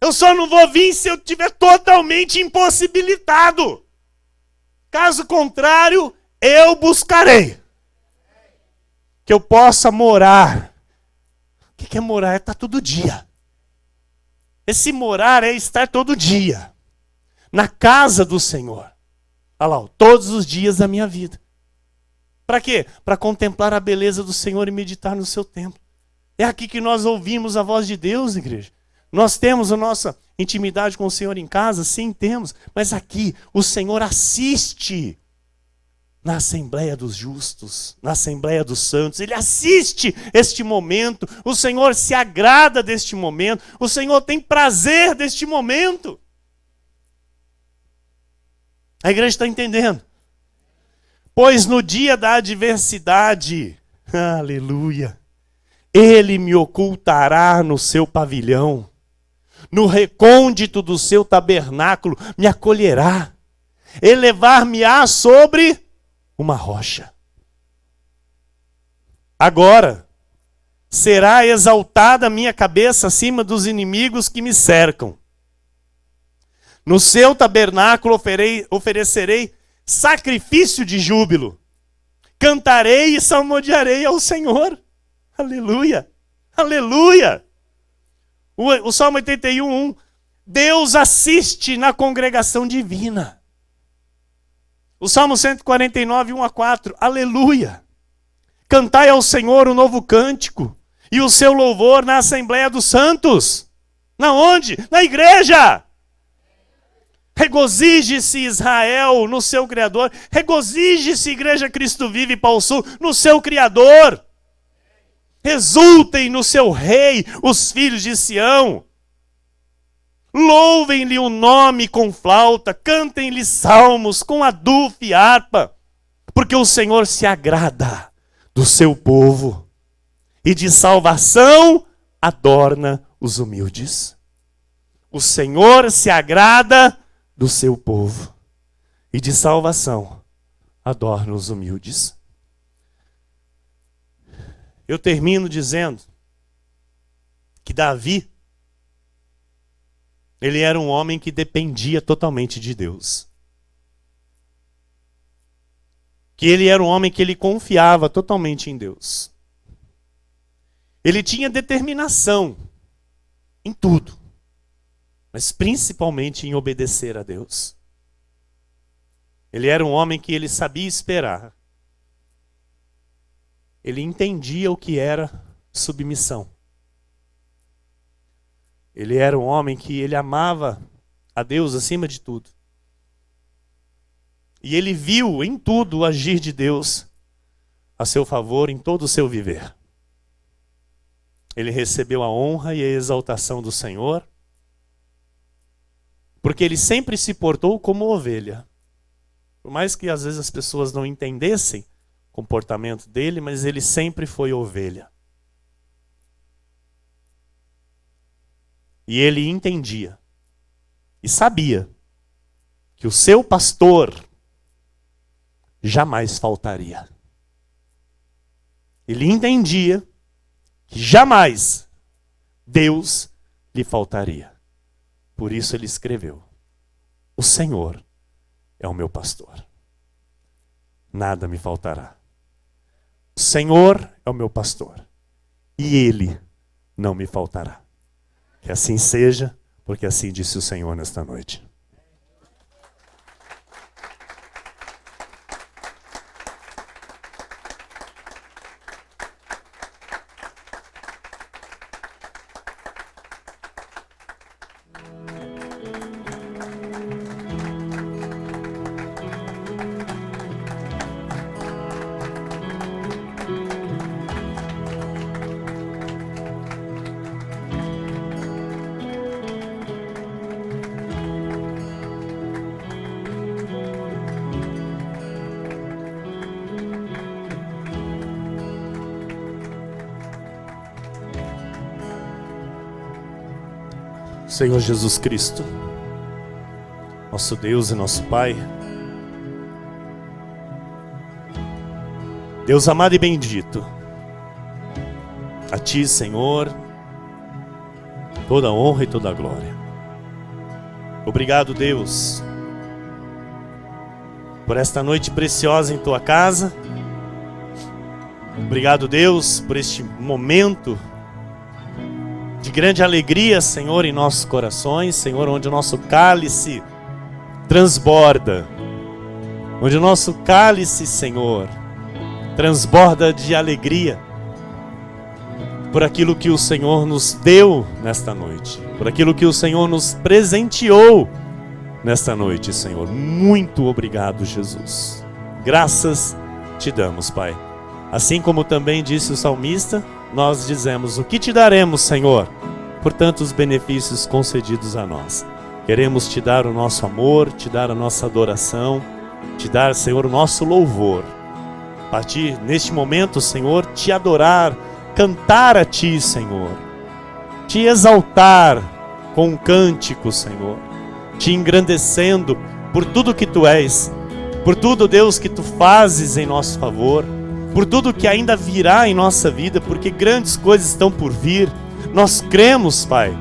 Eu só não vou vir se eu estiver totalmente impossibilitado. Caso contrário, eu buscarei. Que eu possa morar. O que é morar? É estar todo dia. Esse morar é estar todo dia. Na casa do Senhor. Olha lá, todos os dias da minha vida. Para quê? Para contemplar a beleza do Senhor e meditar no seu templo. É aqui que nós ouvimos a voz de Deus, igreja. Nós temos a nossa intimidade com o Senhor em casa? Sim, temos. Mas aqui o Senhor assiste na Assembleia dos Justos, na Assembleia dos Santos. Ele assiste este momento. O Senhor se agrada deste momento. O Senhor tem prazer deste momento. A igreja está entendendo? Pois no dia da adversidade, aleluia, Ele me ocultará no seu pavilhão. No recôndito do seu tabernáculo me acolherá. Elevar-me-á sobre uma rocha. Agora será exaltada a minha cabeça acima dos inimigos que me cercam. No seu tabernáculo oferecerei sacrifício de júbilo. Cantarei e salmodiarei ao Senhor. Aleluia, aleluia. O Salmo 81:1, Deus assiste na congregação divina. O Salmo 149, 1-4, aleluia. Cantai ao Senhor um novo cântico e o seu louvor na Assembleia dos Santos. Na onde? Na igreja. Regozije-se Israel no seu Criador. Regozije-se Igreja Cristo Vive Pau Sul no seu Criador. Exultem no seu rei os filhos de Sião. Louvem-lhe o nome com flauta, cantem-lhe salmos com adufo e harpa, porque o Senhor se agrada do seu povo, e de salvação adorna os humildes. O Senhor se agrada do seu povo, e de salvação adorna os humildes. Eu termino dizendo que Davi, ele era um homem que dependia totalmente de Deus. Que ele era um homem que ele confiava totalmente em Deus. Ele tinha determinação em tudo, mas principalmente em obedecer a Deus. Ele era um homem que ele sabia esperar. Ele entendia o que era submissão. Ele era um homem que ele amava a Deus acima de tudo. E ele viu em tudo o agir de Deus a seu favor em todo o seu viver. Ele recebeu a honra e a exaltação do Senhor, porque ele sempre se portou como ovelha. Por mais que às vezes as pessoas não entendessem o comportamento dele, mas ele sempre foi ovelha. E ele entendia e sabia que o seu pastor jamais faltaria. Ele entendia que jamais Deus lhe faltaria. Por isso ele escreveu: o Senhor é o meu pastor, nada me faltará. O Senhor é o meu pastor, e Ele não me faltará. Que assim seja, porque assim disse o Senhor nesta noite. Senhor Jesus Cristo, nosso Deus e nosso Pai, Deus amado e bendito, a Ti, Senhor, toda a honra e toda a glória. Obrigado, Deus, por esta noite preciosa em Tua casa. Obrigado, Deus, por este momento de grande alegria, Senhor, em nossos corações, Senhor, onde o nosso cálice transborda, onde o nosso cálice, Senhor, transborda de alegria por aquilo que o Senhor nos deu nesta noite, por aquilo que o Senhor nos presenteou nesta noite, Senhor. Muito obrigado, Jesus. Graças te damos, Pai. Assim como também disse o salmista, nós dizemos: o que te daremos, Senhor, por tantos benefícios concedidos a nós? Queremos te dar o nosso amor, te dar a nossa adoração, te dar, Senhor, o nosso louvor. A partir neste momento, Senhor, te adorar, cantar a ti, Senhor, te exaltar com um cântico, Senhor, te engrandecendo por tudo que tu és, por tudo, Deus, que tu fazes em nosso favor, por tudo que ainda virá em nossa vida, porque grandes coisas estão por vir. Nós cremos, Pai,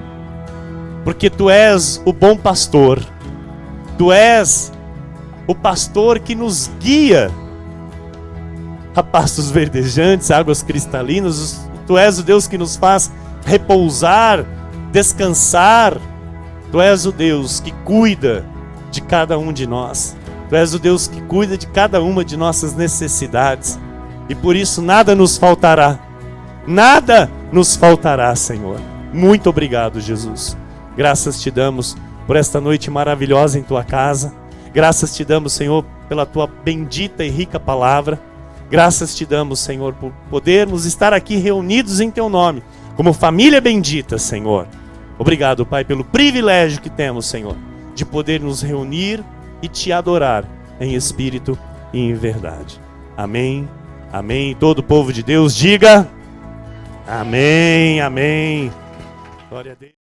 porque Tu és o bom pastor, Tu és o pastor que nos guia a pastos verdejantes, águas cristalinas. Tu és o Deus que nos faz repousar, descansar. Tu és o Deus que cuida de cada um de nós. Tu és o Deus que cuida de cada uma de nossas necessidades. E por isso nada nos faltará. Nada nos faltará, Senhor. Muito obrigado, Jesus. Graças te damos por esta noite maravilhosa em Tua casa. Graças te damos, Senhor, pela Tua bendita e rica palavra. Graças te damos, Senhor, por podermos estar aqui reunidos em Teu nome, como família bendita, Senhor. Obrigado, Pai, pelo privilégio que temos, Senhor, de poder nos reunir e Te adorar em espírito e em verdade. Amém. Amém. Todo o povo de Deus diga amém, amém. Glória a Deus.